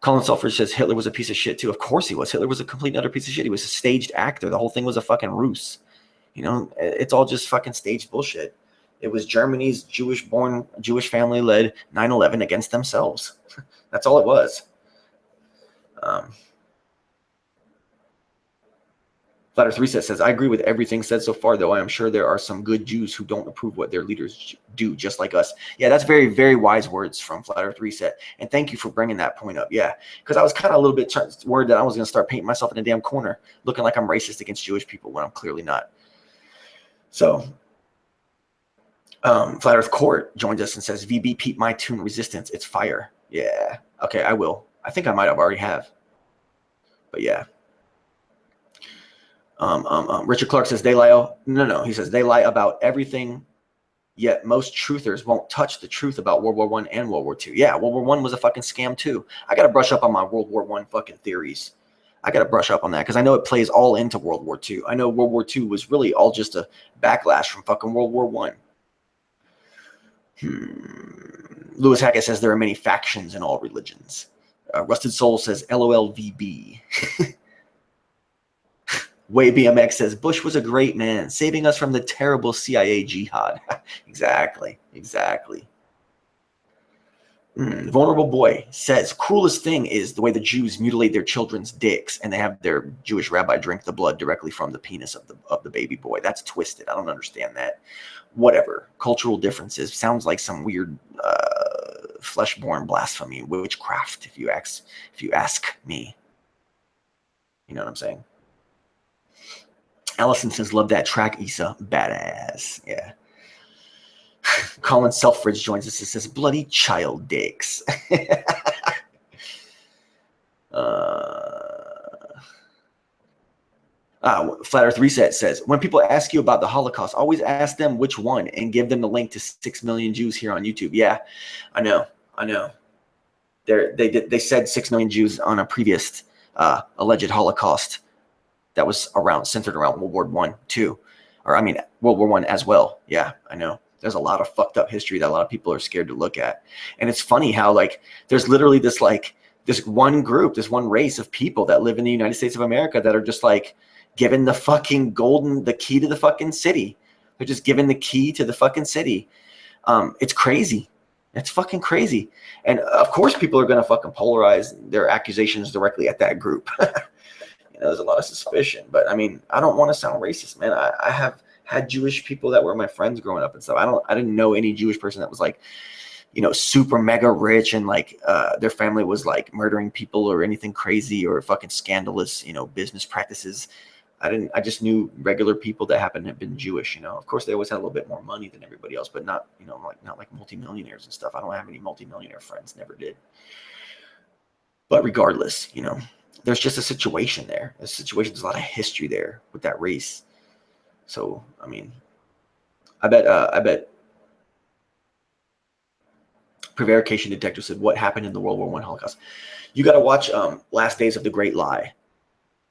Colin Selfridge says Hitler was a piece of shit too. Of course he was. Hitler was a complete and utter piece of shit. He was a staged actor. The whole thing was a fucking ruse. You know, it's all just fucking staged bullshit. It was Germany's Jewish family led 9/11 against themselves. That's all it was. Flat Earth Reset says, I agree with everything said so far, though I am sure there are some good Jews who don't approve what their leaders do, just like us. Yeah, that's very, very wise words from Flat Earth Reset. And thank you for bringing that point up. Yeah, because I was kind of a little bit worried that I was going to start painting myself in a damn corner, looking like I'm racist against Jewish people when I'm clearly not. So, Flat Earth Court joins us and says, VB peep my tune Resistance. It's fire. Yeah. Okay, I will. I think I might have already have. But yeah. Richard Clark says they lie. No. He says they lie about everything, yet most truthers won't touch the truth about World War I and World War II. Yeah, World War I was a fucking scam too. I got to brush up on my World War I fucking theories. I got to brush up on that because I know it plays all into World War II. I know World War II was really all just a backlash from fucking World War I. Lewis Hackett says there are many factions in all religions. Rusted Soul says LOLVB. Way BMX says Bush was a great man, saving us from the terrible CIA jihad. Exactly. Vulnerable Boy says cruelest thing is the way the Jews mutilate their children's dicks, and they have their Jewish rabbi drink the blood directly from the penis of the baby boy. That's twisted. I don't understand that. Whatever. Cultural differences sounds like some weird flesh-born blasphemy, witchcraft. If you ask me, you know what I'm saying. Allison says, love that track, Issa. Badass. Yeah. Colin Selfridge joins us and says, bloody child dicks. Flat Earth Reset says, when people ask you about the Holocaust, always ask them which one and give them the link to 6 million Jews here on YouTube. Yeah, I know. They said 6 million Jews on a previous alleged Holocaust that was centered around World War I, too. Or, I mean, World War I as well. Yeah, I know. There's a lot of fucked up history that a lot of people are scared to look at. And it's funny how, like, there's literally this one group, this one race of people that live in the United States of America that are just, like, given the fucking the key to the fucking city. They're just given the key to the fucking city. It's crazy. It's fucking crazy. And, of course, people are going to fucking polarize their accusations directly at that group. There's a lot of suspicion, but I mean, I don't want to sound racist, man. I have had Jewish people that were my friends growing up and stuff. I didn't know any Jewish person that was like, you know, super mega rich and like their family was like murdering people or anything crazy or fucking scandalous, you know, business practices. I just knew regular people that happened to have been Jewish, you know. Of course, they always had a little bit more money than everybody else, but not like multimillionaires and stuff. I don't have any multimillionaire friends, never did. But regardless, you know, there's just a situation there. A situation, there's a lot of history there with that race. So, I mean, I bet prevarication detector said, what happened in the World War I Holocaust? You got to watch Last Days of the Great Lie.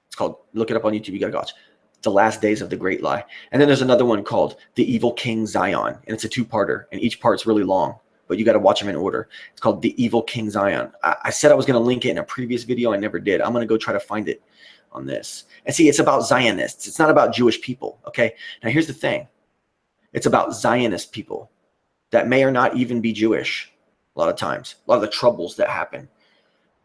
It's called, look it up on YouTube. You got to watch The Last Days of the Great Lie. And then there's another one called The Evil King Zion. And it's a two-parter. And each part's really long, but you got to watch them in order. It's called The Evil King Zion. I said I was going to link it in a previous video. I never did. I'm going to go try to find it on this. And see, it's about Zionists. It's not about Jewish people, okay? Now, here's the thing. It's about Zionist people that may or not even be Jewish a lot of times. A lot of the troubles that happen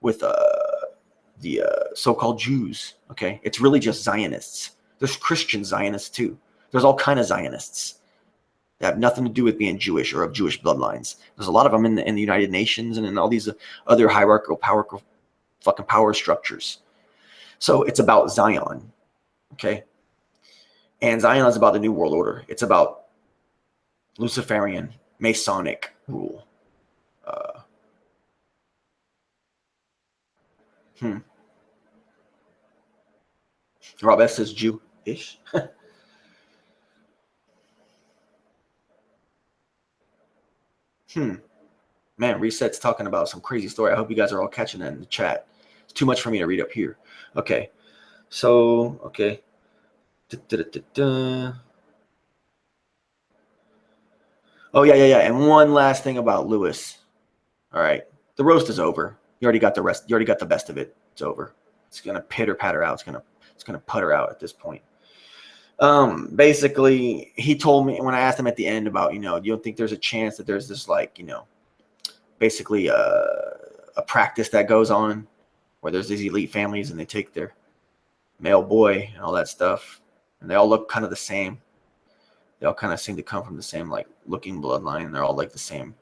with the so-called Jews, okay? It's really just Zionists. There's Christian Zionists too. There's all kind of Zionists that have nothing to do with being Jewish or of Jewish bloodlines. There's a lot of them in the United Nations and in all these other hierarchical power structures. So it's about Zion, okay? And Zion is about the New World Order. It's about Luciferian, Masonic rule. Rob S says Jew-ish. Man, Reset's talking about some crazy story. I hope you guys are all catching that in the chat. It's too much for me to read up here. Okay. So, okay. Oh, yeah. And one last thing about Lewis. All right. The roast is over. You already got the rest. You already got the best of it. It's over. It's going to pitter patter out. It's going to putter out at this point. Basically, he told me when I asked him at the end about, you don't think there's a chance that there's this, like, basically a practice that goes on where there's these elite families and they take their male boy and all that stuff, and they all look kind of the same. They all kind of seem to come from the same, like, looking bloodline. They're all like the same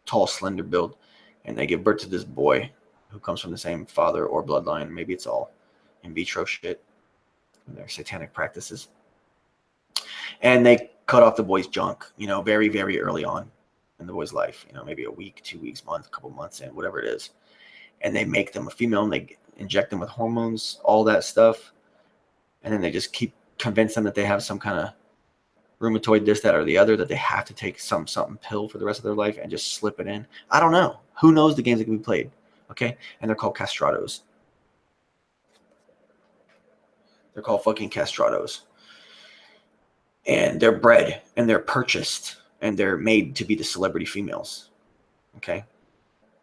tall, slender build, and they give birth to this boy who comes from the same father or bloodline. Maybe it's all in vitro shit. And their satanic practices. And they cut off the boy's junk, very, very early on in the boy's life, maybe a week, 2 weeks, month, a couple months in, whatever it is. And they make them a female and they inject them with hormones, all that stuff. And then they just keep convince them that they have some kind of rheumatoid, this, that, or the other, that they have to take something pill for the rest of their life and just slip it in. I don't know. Who knows the games that can be played? Okay. And they're called castrados. They're called fucking castrados. And they're bred and they're purchased and they're made to be the celebrity females. Okay.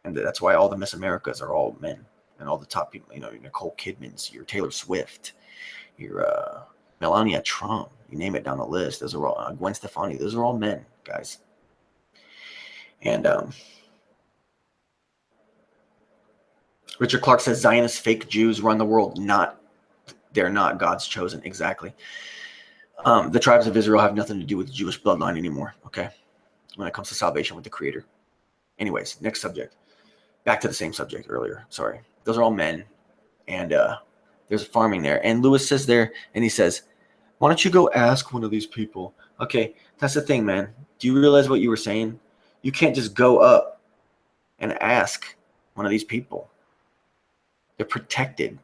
And that's why all the Miss Americas are all men and all the top people, your Nicole Kidmans, your Taylor Swift, your Melania Trump, you name it down the list. Those are all Gwen Stefani. Those are all men, guys. And Richard Clark says Zionist fake Jews run the world. They're not God's chosen. Exactly. The tribes of Israel have nothing to do with the Jewish bloodline anymore, okay? When it comes to salvation with the Creator. Anyways, next subject. Back to the same subject earlier. Sorry. Those are all men. And there's farming there. And Lewis says there, and he says, why don't you go ask one of these people? Okay, that's the thing, man. Do you realize what you were saying? You can't just go up and ask one of these people. They're protected.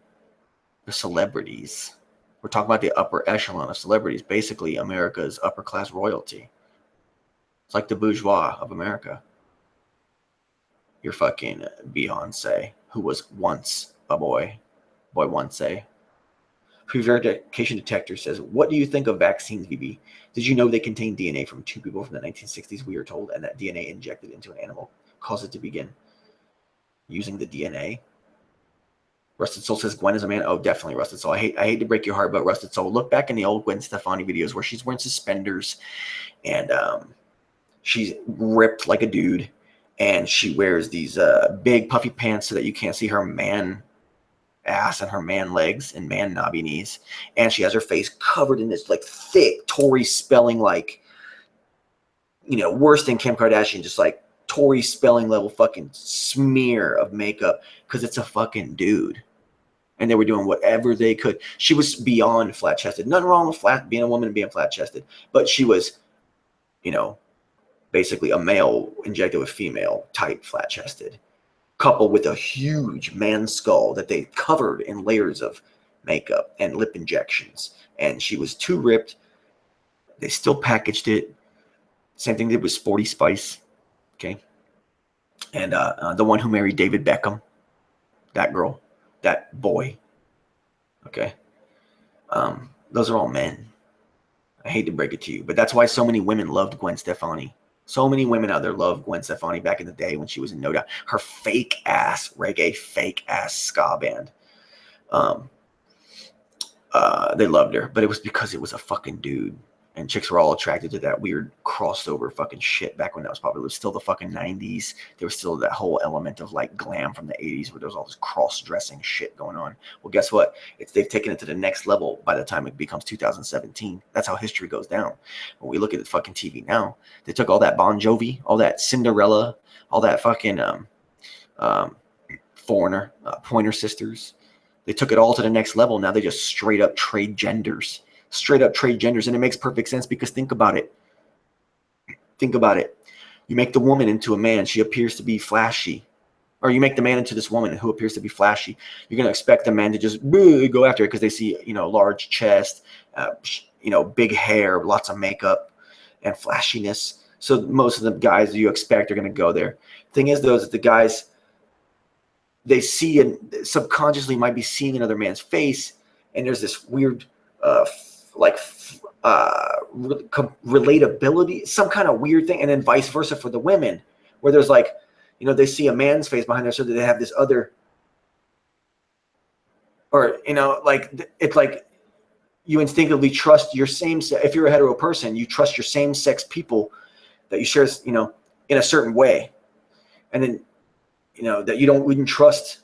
They're celebrities. We're talking about the upper echelon of celebrities, basically America's upper class royalty. It's like the bourgeois of America. Your fucking Beyonce, who was once a boy once a. Prevarication detector says, what do you think of vaccines, VB? Did you know they contain DNA from two people from the 1960s, we are told, and that DNA injected into an animal caused it to begin using the DNA? Rusted Soul says Gwen is a man. Oh, definitely Rusted Soul. I hate to break your heart, but Rusted Soul, look back in the old Gwen Stefani videos where she's wearing suspenders and she's ripped like a dude, and she wears these big puffy pants so that you can't see her man ass and her man legs and man knobby knees, and she has her face covered in this like thick Tory spelling, like, worse than Kim Kardashian, just like Tory spelling level fucking smear of makeup, because it's a fucking dude. And they were doing whatever they could. She was beyond flat chested. Nothing wrong with being a woman and being flat chested, but she was, basically a male injected with female type flat chested. coupled with a huge man skull that they covered in layers of makeup and lip injections. And she was too ripped. They still packaged it. Same thing they did with Sporty Spice. Okay. And the one who married David Beckham, that girl, that boy. Okay. Those are all men. I hate to break it to you, but that's why so many women loved Gwen Stefani. So many women out there loved Gwen Stefani back in the day when she was in No Doubt. Her fake ass reggae, fake ass ska band. They loved her, but it was because it was a fucking dude. And chicks were all attracted to that weird crossover fucking shit back when that was popular. It was still the fucking 90s. There was still that whole element of like glam from the 80s where there was all this cross-dressing shit going on. Well, guess what? They've taken it to the next level by the time it becomes 2017. That's how history goes down. When we look at the fucking TV now, they took all that Bon Jovi, all that Cinderella, all that fucking Foreigner, Pointer Sisters. They took it all to the next level. Now they just straight up trade genders. Straight up trade genders. And it makes perfect sense because think about it. Think about it. You make the woman into a man. She appears to be flashy. Or you make the man into this woman who appears to be flashy. You're going to expect the man to just go after it because they see, large chest, big hair, lots of makeup and flashiness. So most of the guys you expect are going to go there. Thing is, though, is that the guys, they see and subconsciously might be seeing another man's face. And there's this weird relatability, some kind of weird thing, and then vice versa for the women, where there's like, they see a man's face behind there, so that they have this other, or it's like you instinctively trust your same. If you're a hetero person, you trust your same sex people that you share, in a certain way, and then that you wouldn't trust.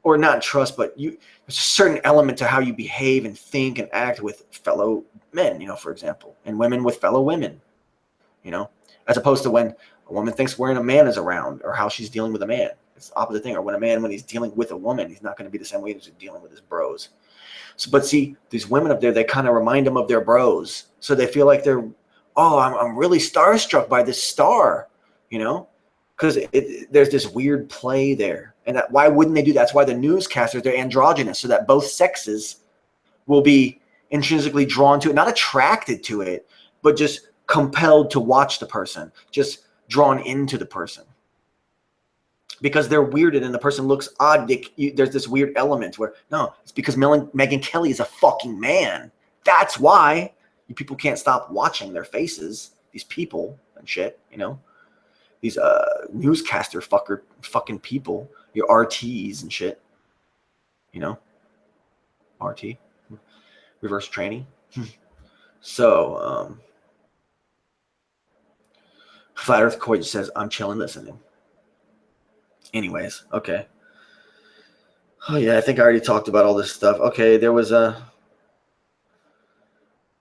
Or not trust, but there's a certain element to how you behave and think and act with fellow men, for example, and women with fellow women, as opposed to when a woman thinks when a man is around or how she's dealing with a man. It's the opposite thing. Or when he's dealing with a woman, he's not going to be the same way as he's dealing with his bros. So, but see, these women up there, they kind of remind them of their bros. So they feel like I'm really starstruck by this star, because there's this weird play there. And why wouldn't they do that? That's why the newscasters, they're androgynous, so that both sexes will be intrinsically drawn to it, not attracted to it, but just compelled to watch the person, just drawn into the person. Because they're weirded and the person looks odd. There's this weird element where, no, it's because Megyn Kelly is a fucking man. That's why you people can't stop watching their faces, these people and shit, these newscaster fucking people, your RTs and shit, RT, reverse training. So Flat Earth Coy just says, I'm chilling listening. Anyways, okay. Oh yeah, I think I already talked about all this stuff. Okay, there was a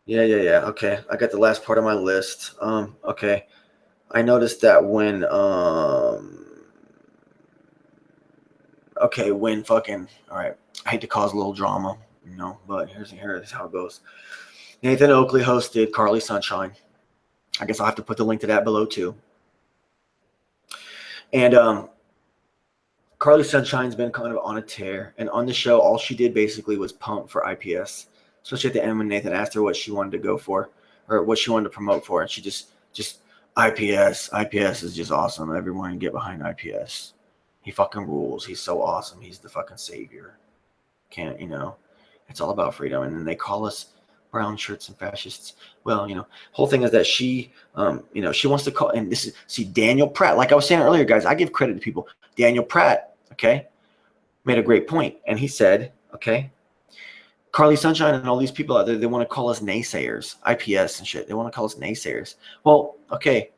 yeah. Okay, I got the last part of my list. Okay. I noticed that when fucking, all right, I hate to cause a little drama, but here's how it goes. Nathan Oakley hosted Karlee Sunshine. I guess I'll have to put the link to that below too. And Karlee Sunshine's been kind of on a tear, and on the show, all she did basically was pump for IPS. Especially at the end when Nathan asked her what she wanted to go for, or what she wanted to promote for, and she just IPS is just awesome. Everyone can get behind IPS. He fucking rules. He's so awesome. He's the fucking savior. It's all about freedom. And then they call us brown shirts and fascists. Well, whole thing is that she wants to call, and this is, see, Daniel Pratt, like I was saying earlier, guys, I give credit to people. Daniel Pratt, okay, made a great point. And he said, okay, Karlee Sunshine and all these people out there, they want to call us naysayers, IPS and shit. They want to call us naysayers. Well, okay.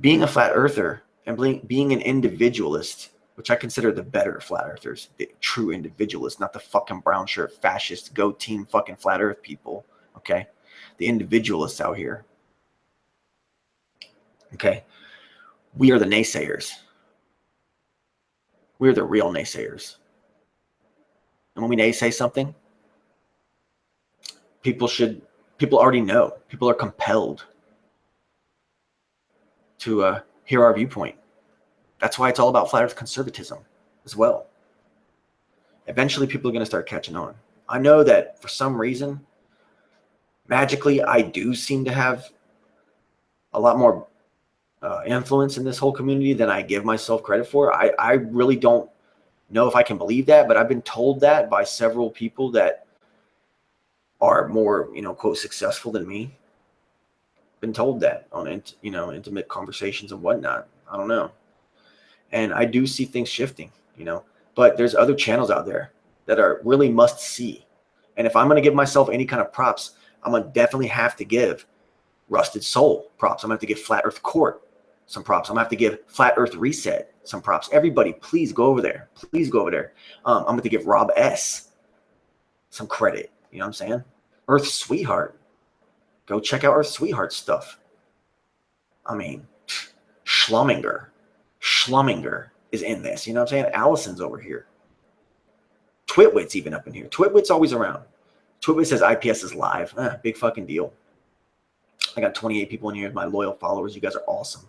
Being a flat earther and being an individualist, which I consider the better flat earthers, the true individualists, not the fucking brown shirt fascist, go team fucking flat earth people, okay? The individualists out here. Okay? We are the naysayers. We're the real naysayers. And when we naysay something, people already know. People are compelled to hear our viewpoint. That's why it's all about flat earth conservatism as well. Eventually people are going to start catching on. I know that for some reason, magically, I do seem to have a lot more influence in this whole community than I give myself credit for. I really don't know if I can believe that, but I've been told that by several people that are more, quote, successful than me. Been told that on, intimate conversations and whatnot. I don't know. And I do see things shifting, but there's other channels out there that are really must see. And if I'm going to give myself any kind of props, I'm going to definitely have to give Rusted Soul props. I'm going to have to give Flat Earth Court some props. I'm going to have to give Flat Earth Reset some props. Everybody, please go over there. Please go over there. I'm going to give Rob S some credit. You know what I'm saying? Earth Sweetheart. Go check out Earth Sweetheart stuff. I mean, Schlumminger is in this. You know what I'm saying? Allison's over here. Twitwit's even up in here. Twitwit's always around. Twitwit says IPS is live. Big fucking deal. I got 28 people in here, my loyal followers. You guys are awesome.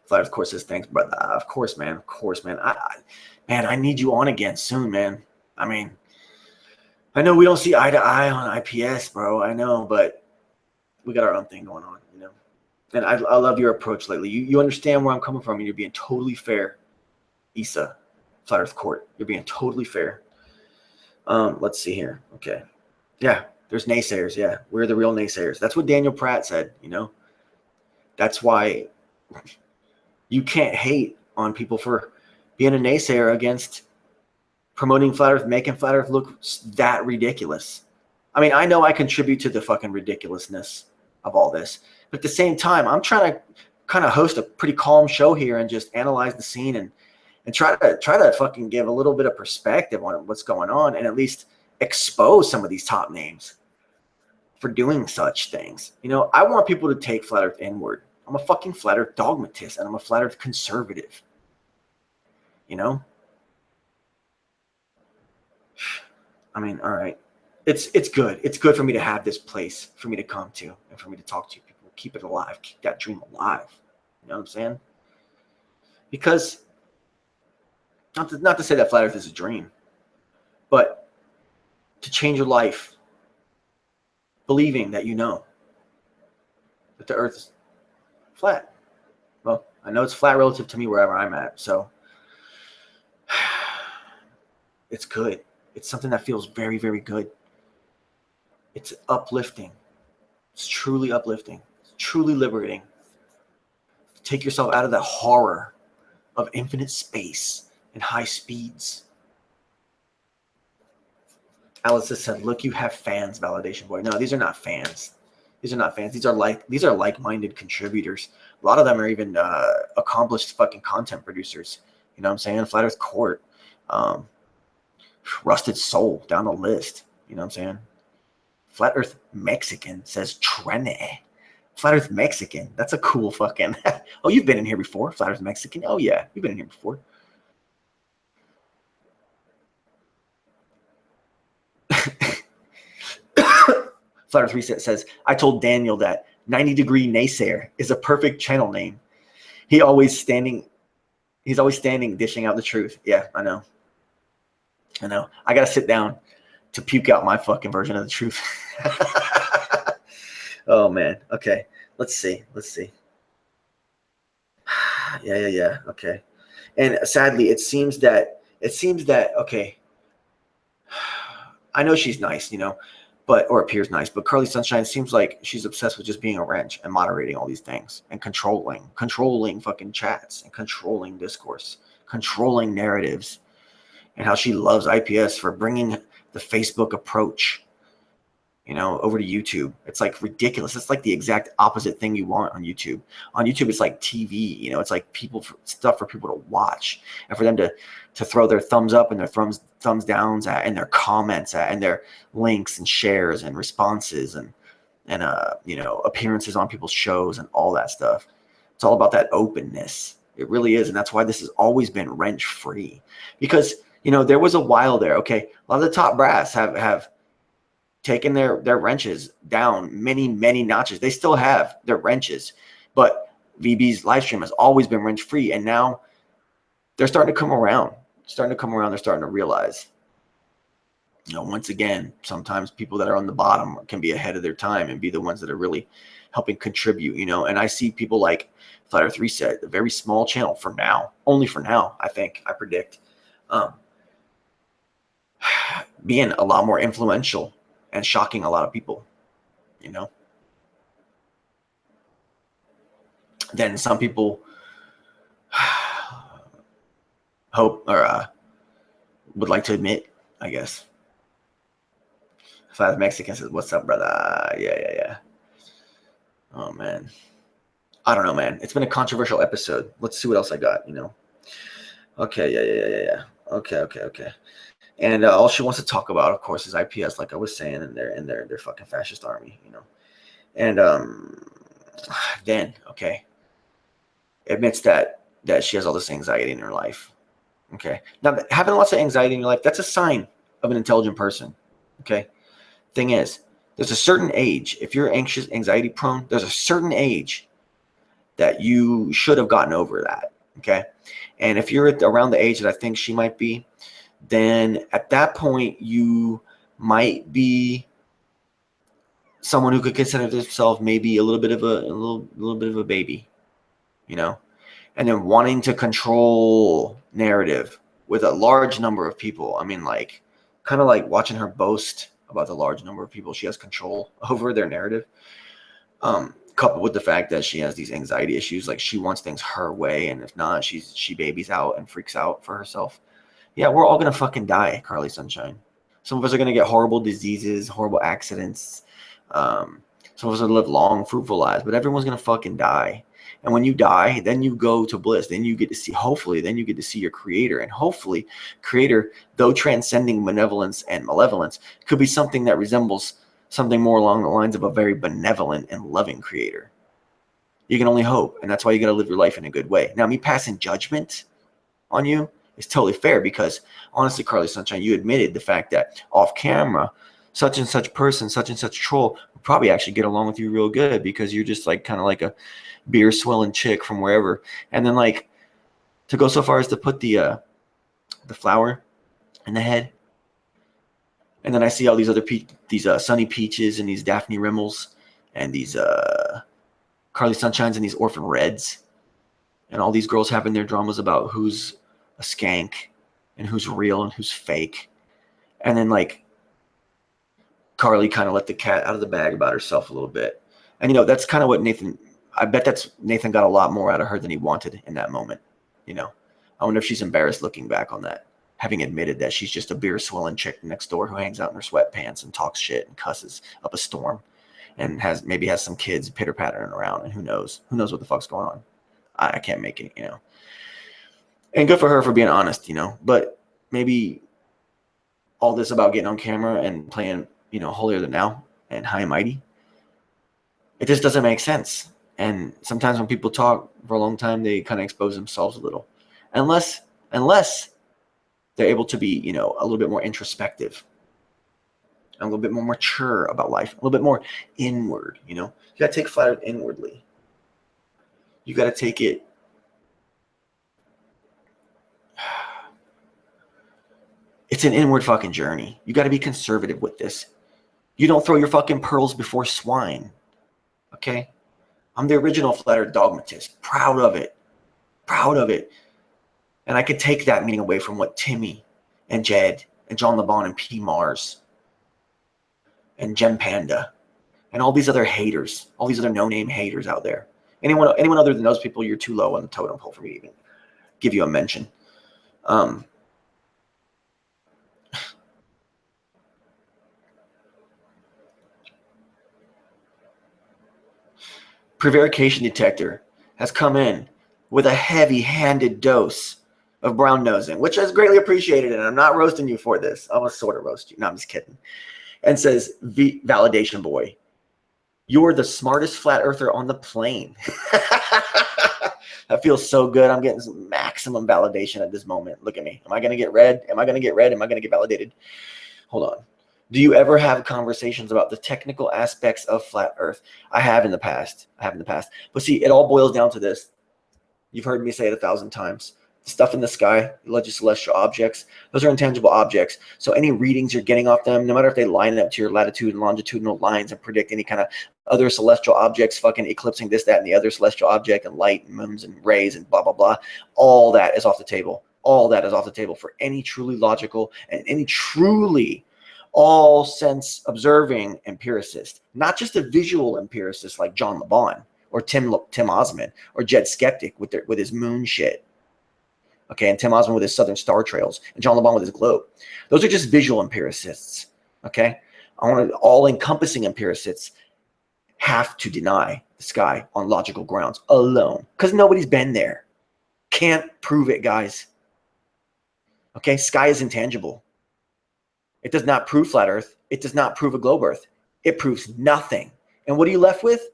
Flat Earth Court says thanks, brother. Of course, man. Of course, man. I need you on again soon, man. I mean, I know we don't see eye to eye on IPS, bro. I know, but we got our own thing going on, And I love your approach lately. You understand where I'm coming from, and you're being totally fair. Issa, Flat Earth Court, you're being totally fair. Let's see here. Okay. Yeah, there's naysayers. Yeah, we're the real naysayers. That's what Daniel Pratt said, That's why you can't hate on people for being a naysayer against promoting Flat Earth, making Flat Earth look that ridiculous. I mean, I know I contribute to the fucking ridiculousness of all this, but at the same time, I'm trying to kind of host a pretty calm show here and just analyze the scene and try to fucking give a little bit of perspective on what's going on and at least expose some of these top names for doing such things. I want people to take Flat Earth inward. I'm a fucking Flat Earth dogmatist and I'm a Flat Earth conservative. I mean, all right. It's good. It's good for me to have this place for me to come to and for me to talk to people. Keep it alive. Keep that dream alive. You know what I'm saying? Because not to say that Flat Earth is a dream, but to change your life believing that that the earth is flat. Well, I know it's flat relative to me wherever I'm at, so it's good. It's something that feels very, very good. It's uplifting. It's truly uplifting. It's truly liberating. Take yourself out of that horror of infinite space and high speeds. Alice just said, look, you have fans, validation boy. No, these are not fans. These are not fans. These are like-minded contributors. A lot of them are even accomplished fucking content producers. You know what I'm saying? Flat Earth Court, Rusted Soul down the list. You know what I'm saying? Flat Earth Mexican says Trene. Flat Earth Mexican. That's a cool fucking. Oh, you've been in here before, Flat Earth Mexican. Oh yeah, you've been in here before. Flat Earth Reset says, I told Daniel that 90 Degree Naysayer is a perfect channel name. He's always standing dishing out the truth. Yeah, I know. I got to sit down to puke out my fucking version of the truth. Oh, man. Okay. Let's see. Yeah. Okay. And sadly, it seems that, okay, I know she's nice, or appears nice, but Karlee Sunshine seems like she's obsessed with just being a wrench and moderating all these things and controlling fucking chats and controlling discourse, controlling narratives, and how she loves IPS for bringing the Facebook approach, over to YouTube. It's like ridiculous. It's like the exact opposite thing you want on YouTube. On YouTube, it's like TV, it's like stuff for people to watch and for them to throw their thumbs up and their thumbs downs at, and their comments at, and their links and shares and responses and appearances on people's shows and all that stuff. It's all about that openness. It really is. And that's why this has always been wrench free, because, there was a while there. Okay. A lot of the top brass have taken their wrenches down many, many notches. They still have their wrenches, but VB's live stream has always been wrench free. And now they're starting to come around. They're starting to realize, once again, sometimes people that are on the bottom can be ahead of their time and be the ones that are really helping contribute, and I see people like Flat Earth Reset, a very small channel for now, only for now, I predict, being a lot more influential and shocking a lot of people, than some people hope or would like to admit, I guess. Five Mexican says, "What's up, brother?" Yeah. Oh man, I don't know, man. It's been a controversial episode. Let's see what else I got. Okay, yeah. Okay. And all she wants to talk about, of course, is IPS, like I was saying, and their fucking fascist army, And then, okay, admits that she has all this anxiety in her life. Okay, now having lots of anxiety in your life, that's a sign of an intelligent person. Okay, thing is, there's a certain age, if you're anxious, anxiety prone, there's a certain age that you should have gotten over that. Okay, and if you're around the age that I think she might be, then at that point you might be someone who could consider themselves maybe a little bit of a baby, and then wanting to control narrative with a large number of people. I mean, like, kind of like watching her boast about the large number of people she has control over their narrative, coupled with the fact that she has these anxiety issues, like she wants things her way, and if not, she babies out and freaks out for herself. Yeah, we're all gonna fucking die, Karlee Sunshine. Some of us are gonna get horrible diseases, horrible accidents. Some of us will live long, fruitful lives, but everyone's gonna fucking die. And when you die, then you go to bliss. Then you get to see, hopefully, your creator. And hopefully, creator, though transcending benevolence and malevolence, could be something that resembles something more along the lines of a very benevolent and loving creator. You can only hope. And that's why you got to live your life in a good way. Now, me passing judgment on you is totally fair because, honestly, Karlee Sunshine, you admitted the fact that off camera, such and such person, such and such troll would probably actually get along with you real good because you're just like kind of like a beer swilling chick from wherever. And then like to go so far as to put the flower in the head. And then I see all these other these Sunny Peaches and these Daphne Rimmels and these Karlee Sunshines and these Orphan Reds and all these girls having their dramas about who's a skank and who's real and who's fake. And then like Karlee kind of let the cat out of the bag about herself a little bit. And, that's kind of what I bet Nathan got a lot more out of her than he wanted in that moment. I wonder if she's embarrassed looking back on that, having admitted that she's just a beer swilling chick next door who hangs out in her sweatpants and talks shit and cusses up a storm and maybe has some kids pitter pattering around. And who knows what the fuck's going on. I can't make it, and good for her for being honest, but maybe all this about getting on camera and playing, holier than thou and high and mighty, it just doesn't make sense. And sometimes when people talk for a long time, they kind of expose themselves a little, unless they're able to be, a little bit more introspective, a little bit more mature about life, a little bit more inward. You got to take Flat Earth inwardly. You got to take it. It's an inward fucking journey. You got to be conservative with this. You don't throw your fucking pearls before swine. Okay? I'm the original Flat Earth dogmatist. Proud of it. And I could take that meaning away from what Timmy and Jed and John LeBon and P. Mars and Gem Panda and all these other haters, all these other no-name haters out there. Anyone other than those people, you're too low on the totem pole for me to even give you a mention. Prevarication detector has come in with a heavy-handed dose of brown nosing, which is greatly appreciated, and I'm not roasting you for this. I'm gonna sort of roast you. No, I'm just kidding. And says, validation boy, you're the smartest flat earther on the plane. That feels so good. I'm getting some maximum validation at this moment. Look at me. Am I gonna get read? Am I gonna get validated? Hold on. Do you ever have conversations about the technical aspects of flat earth? I have in the past. But see, it all boils down to this. You've heard me say it 1,000 times. Stuff in the sky, alleged celestial objects, those are intangible objects. So any readings you're getting off them, no matter if they line up to your latitude and longitudinal lines and predict any kind of other celestial objects, fucking eclipsing this, that, and the other celestial object, and light and moons and rays and blah, blah, blah, all that is off the table. All that is off the table for any truly logical and any truly all sense observing empiricist, not just a visual empiricist like John LeBon or Tim Osman or Jed Skeptic with his moon shit. Okay, and Tim Osman with his Southern Star Trails, and John LeBon with his globe. Those are just visual empiricists, okay? I want to all-encompassing empiricists have to deny the sky on logical grounds alone, because nobody's been there. Can't prove it, guys. Okay, sky is intangible. It does not prove flat Earth. It does not prove a globe Earth. It proves nothing. And what are you left with?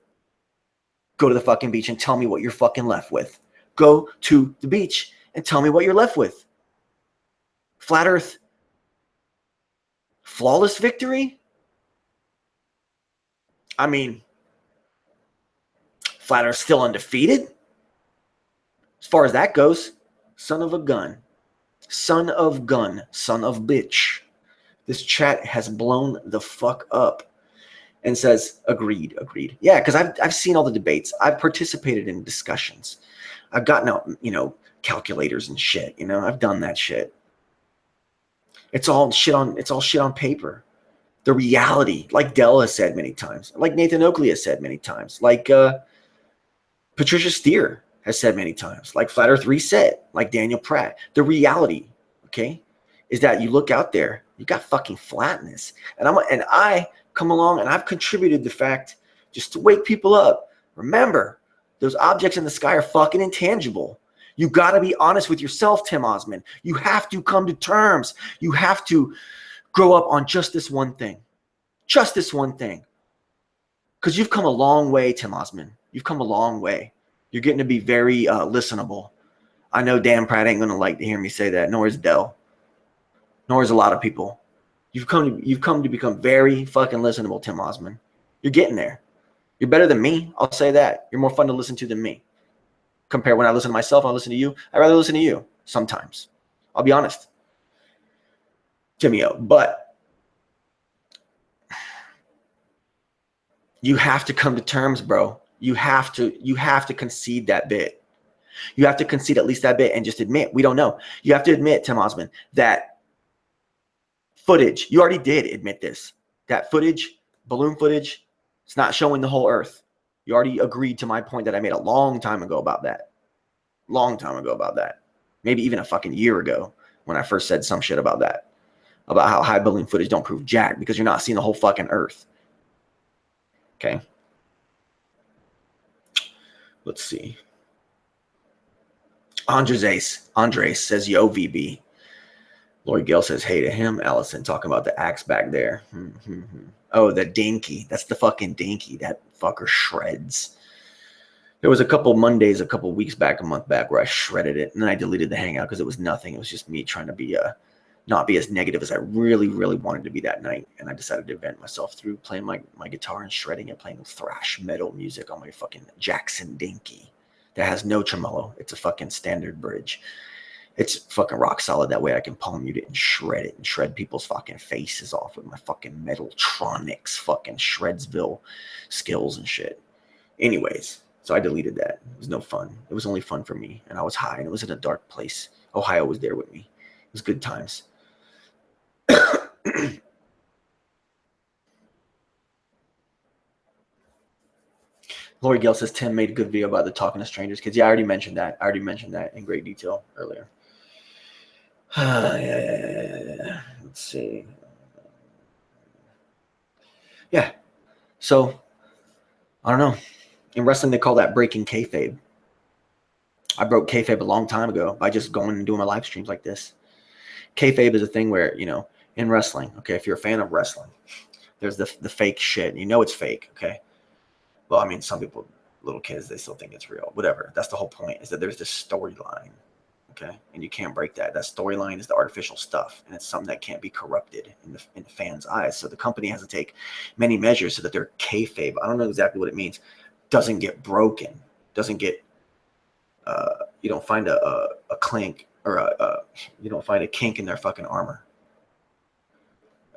Go to the fucking beach and tell me what you're fucking left with. Go to the beach and tell me what you're left with. Flat Earth. Flawless victory? I mean, Flat Earth still undefeated? As far as that goes, son of a gun. Son of gun. Son of bitch. This chat has blown the fuck up. And says, agreed, agreed. Yeah, because I've seen all the debates. I've participated in discussions. I've gotten out, calculators and shit. I've done that shit. It's all shit on paper. The reality, like Dell has said many times, like Nathan Oakley has said many times, like Patricia Steer has said many times, like Flat Earth Reset, like Daniel Pratt. The reality, okay, is that you look out there, you got fucking flatness, and I come along and I've contributed the fact just to wake people up. Remember, those objects in the sky are fucking intangible. You got to be honest with yourself, Tim Osman. You have to come to terms. You have to grow up on just this one thing. Just this one thing. Because you've come a long way, Tim Osman. You've come a long way. You're getting to be very listenable. I know Dan Pratt ain't going to like to hear me say that, nor is Dell. Nor is a lot of people. You've come to become very fucking listenable, Tim Osman. You're getting there. You're better than me. I'll say that. You're more fun to listen to than me. Compare when I listen to myself, I listen to you. I'd rather listen to you sometimes. I'll be honest. Jimmy-O. But you have to come to terms, bro. You have to concede that bit. You have to concede at least that bit and just admit we don't know. You have to admit, Tim Osman, that footage, you already did admit this. That footage, balloon footage, it's not showing the whole Earth. You already agreed to my point that I made a long time ago about that. Long time ago about that. Maybe even a fucking year ago when I first said some shit about that. About how high balloon footage don't prove jack because you're not seeing the whole fucking Earth. Okay. Let's see. Andres says, yo, VB. Lori Gale says, hey to him. Allison talking about the axe back there. Oh, the dinky. That's the fucking dinky. That fucker shreds. There was a couple Mondays, a couple weeks back, a month back where I shredded it. And then I deleted the hangout because it was nothing. It was just me trying to be not be as negative as I really, really wanted to be that night. And I decided to vent myself through playing my guitar and shredding it, playing thrash metal music on my fucking Jackson Dinky that has no tremolo. It's a fucking standard bridge. It's fucking rock solid. That way I can palm mute it and shred people's fucking faces off with my fucking Metaltronics fucking Shredsville skills and shit. Anyways, so I deleted that. It was no fun. It was only fun for me. And I was high and it was in a dark place. Ohio was there with me. It was good times. Lori Gale says Tim made a good video about the talking to strangers kids. Yeah, I already mentioned that. In great detail earlier. Yeah. Let's see. Yeah. So, I don't know. In wrestling, they call that breaking kayfabe. I broke kayfabe a long time ago by just going and doing my live streams like this. Kayfabe is a thing where, in wrestling, okay, if you're a fan of wrestling, there's the fake shit. It's fake, okay? Well, I mean, some people, little kids, they still think it's real. Whatever. That's the whole point, is that there's this storyline, okay? And you can't break that. That storyline is the artificial stuff, and it's something that can't be corrupted in the fans' eyes. So the company has to take many measures so that their kayfabe, I don't know exactly what it means, doesn't get broken, doesn't get, you don't find a clink or you don't find a kink in their fucking armor.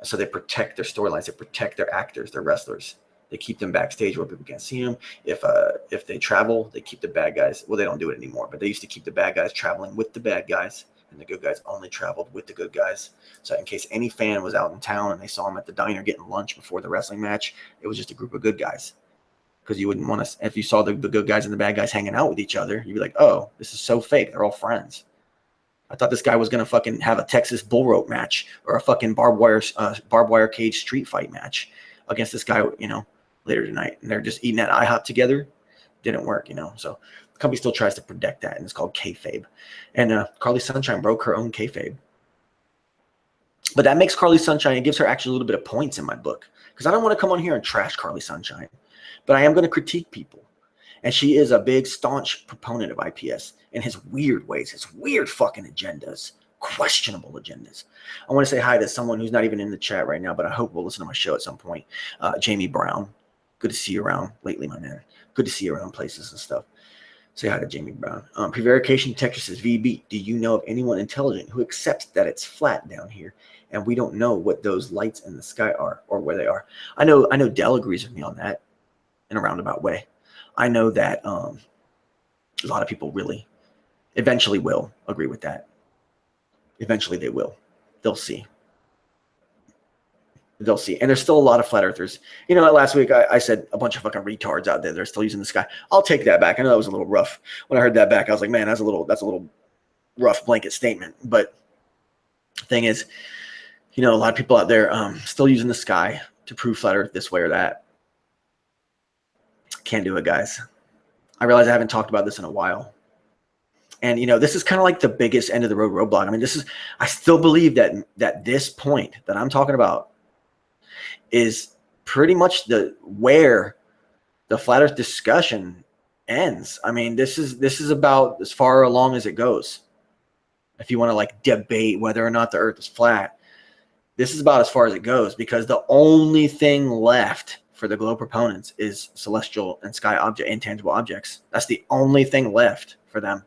So they protect their storylines. They protect their actors, their wrestlers. They keep them backstage where people can't see them. If they travel, they keep the bad guys. Well, they don't do it anymore, but they used to keep the bad guys traveling with the bad guys, and the good guys only traveled with the good guys. So in case any fan was out in town and they saw them at the diner getting lunch before the wrestling match, it was just a group of good guys. Because you wouldn't want to, if you saw the good guys and the bad guys hanging out with each other, you'd be like, oh, this is so fake. They're all friends. I thought this guy was going to fucking have a Texas bull rope match or a fucking barbed wire cage street fight match against this guy, later tonight. And they're just eating at IHOP together. Didn't work, So the company still tries to protect that, and it's called kayfabe. And Karlee Sunshine broke her own kayfabe. But that makes Karlee Sunshine, it gives her actually a little bit of points in my book. Because I don't want to come on here and trash Karlee Sunshine. But I am going to critique people. And she is a big, staunch proponent of IPS in his weird ways, his weird fucking agendas, questionable agendas. I want to say hi to someone who's not even in the chat right now, but I hope will listen to my show at some point. Jamie Brown. Good to see you around lately, my man. Good to see you around places and stuff. Say hi to Jamie Brown. Prevarication Texas says, VB, do you know of anyone intelligent who accepts that it's flat down here and we don't know what those lights in the sky are or where they are? I know Dell agrees with me on that in a roundabout way. I know that a lot of people really eventually will agree with that. Eventually they will. They'll see. They'll see. And there's still a lot of flat earthers. Last week I said a bunch of fucking retards out there. They're still using the sky. I'll take that back. I know that was a little rough. When I heard that back, I was like, man, that's a little rough blanket statement. But the thing is, a lot of people out there still using the sky to prove flat earth this way or that. Can't do it, guys. I realize I haven't talked about this in a while. And, this is kind of like the biggest end of the road roadblock. I mean, I still believe that this point that I'm talking about is pretty much where the flat earth discussion ends. I mean, this is about as far along as it goes. If you want to debate whether or not the earth is flat, this is about as far as it goes, because the only thing left for the globe proponents is celestial and sky object, intangible objects. That's the only thing left for them.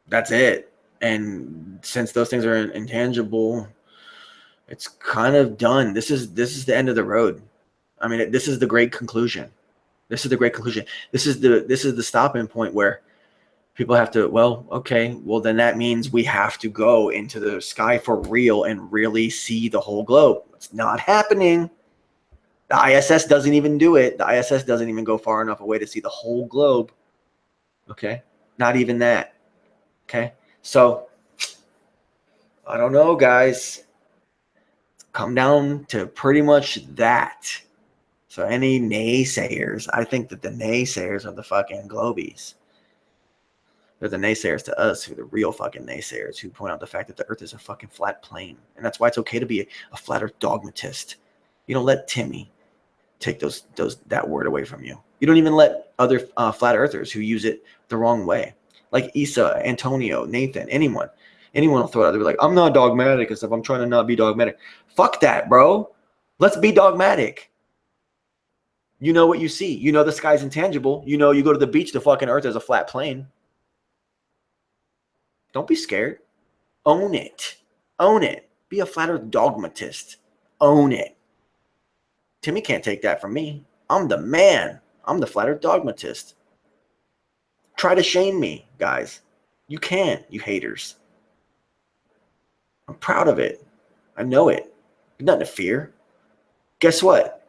That's it. And since those things are intangible, it's kind of done. This is the end of the road. I mean, this is the great conclusion. This is the great conclusion. This is the stopping point where people have to, then that means we have to go into the sky for real and really see the whole globe. It's not happening. The ISS doesn't even do it. The ISS doesn't even go far enough away to see the whole globe. Okay? Not even that. Okay? So, I don't know, guys. Come down to pretty much that. So any naysayers, I think that the naysayers are the fucking globies. They're the naysayers to us, who are the real fucking naysayers, who point out the fact that the earth is a fucking flat plane. And that's why it's okay to be a flat earth dogmatist. You don't let Timmy take that word away from you. You don't even let other flat earthers who use it the wrong way. Like Issa, Antonio, Nathan, anyone will throw it out there, be like, I'm not dogmatic and stuff. I'm trying to not be dogmatic. Fuck that, bro. Let's be dogmatic. You know what you see. You know the sky's intangible. You know you go to the beach, the fucking earth is a flat plane. Don't be scared. Own it. Own it. Be a flat earth dogmatist. Own it. Timmy can't take that from me. I'm the man. I'm the flat earth dogmatist. Try to shame me, guys. You can, you haters. I'm proud of it. I know it. There's nothing to fear. Guess what?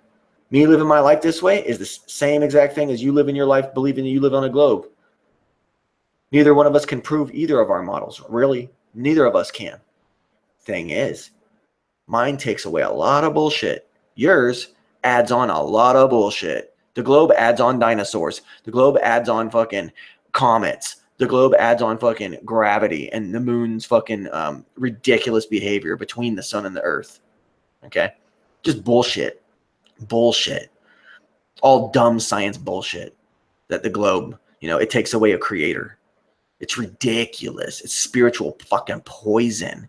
Me living my life this way is the same exact thing as you living your life believing that you live on a globe. Neither one of us can prove either of our models. Really, neither of us can. Thing is, mine takes away a lot of bullshit. Yours adds on a lot of bullshit. The globe adds on dinosaurs. The globe adds on fucking comets. The globe adds on fucking gravity and the moon's fucking ridiculous behavior between the sun and the earth. Okay? Just bullshit. Bullshit. All dumb science bullshit. That the globe, it takes away a creator. It's ridiculous. It's spiritual fucking poison.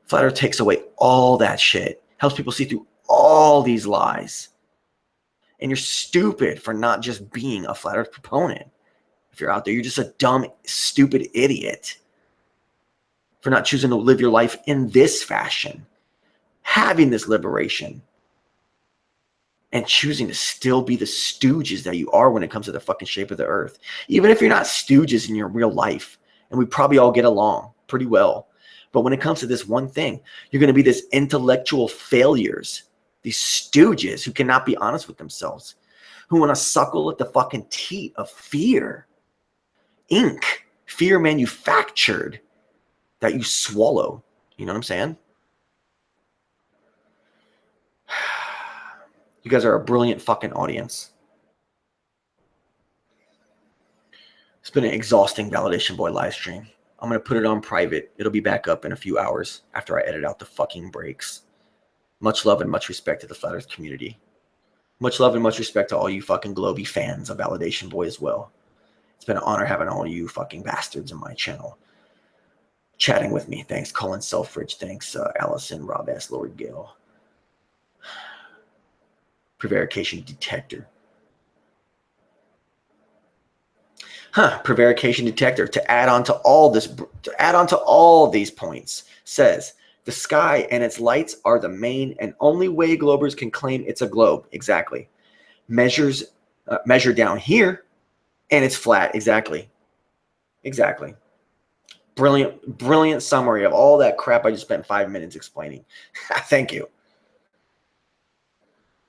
Flat Earth takes away all that shit. Helps people see through all these lies. And you're stupid for not just being a Flat Earth proponent. If you're out there, you're just a dumb, stupid idiot for not choosing to live your life in this fashion, having this liberation, and choosing to still be the stooges that you are when it comes to the fucking shape of the earth. Even if you're not stooges in your real life, and we probably all get along pretty well, but when it comes to this one thing, you're going to be this intellectual failures, these stooges who cannot be honest with themselves, who want to suckle at the fucking teat of fear, ink, fear manufactured that you swallow. You know what I'm saying? You guys are a brilliant fucking audience. It's been an exhausting Validation Boy live stream. I'm going to put it on private. It'll be back up in a few hours after I edit out the fucking breaks. Much love and much respect to the Flat Earth community. Much love and much respect to all you fucking Globy fans of Validation Boy as well. It's been an honor having all you fucking bastards on my channel chatting with me. Thanks, Colin Selfridge. Thanks, Allison, Rob S., Lord Gale. Prevarication detector. Prevarication detector, to add on to all this, to add on to all these points, says the sky and its lights are the main and only way globers can claim it's a globe. Exactly. Measure down here and it's flat. Exactly. Exactly. Brilliant summary of all that crap I just spent 5 minutes explaining. Thank you.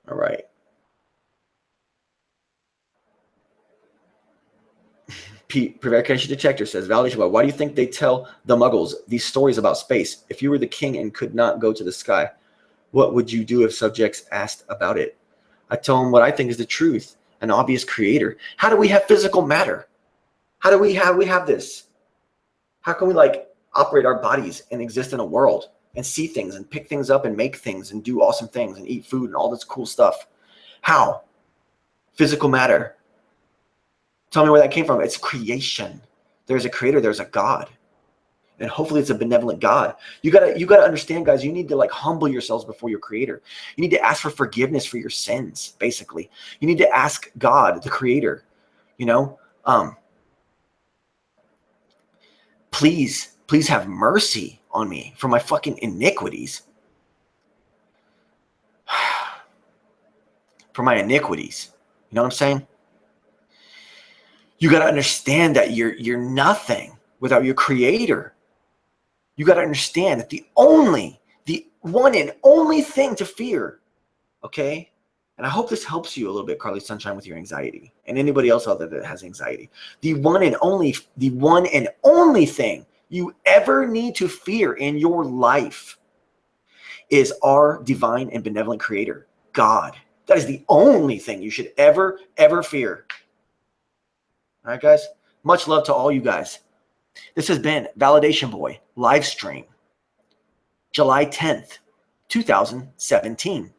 All right. Prevarication detector says, Validation, why do you think they tell the muggles these stories about space? If you were the king and could not go to the sky, what would you do if subjects asked about it? I tell them what I think is the truth, an obvious creator. How do we have physical matter? How do we have this? How can we like operate our bodies and exist in a world and see things and pick things up and make things and do awesome things and eat food and all this cool stuff? How? Physical matter. Tell me where that came from. It's creation. There's a creator, there's a God. And hopefully it's a benevolent God. You gotta understand, guys, you need to like humble yourselves before your creator. You need to ask for forgiveness for your sins, basically. You need to ask God, the creator, you know, please have mercy on me for my fucking iniquities. For my iniquities. You know what I'm saying? You got to understand that you're nothing without your creator. You got to understand that the one and only thing to fear, okay? And I hope this helps you a little bit, Karlee Sunshine, with your anxiety and anybody else out there that has anxiety. The one and only thing you ever need to fear in your life is our divine and benevolent creator, God. That is the only thing you should ever fear. All right, guys. Much love to all you guys. This has been Validation Boy live stream, July 10th, 2017.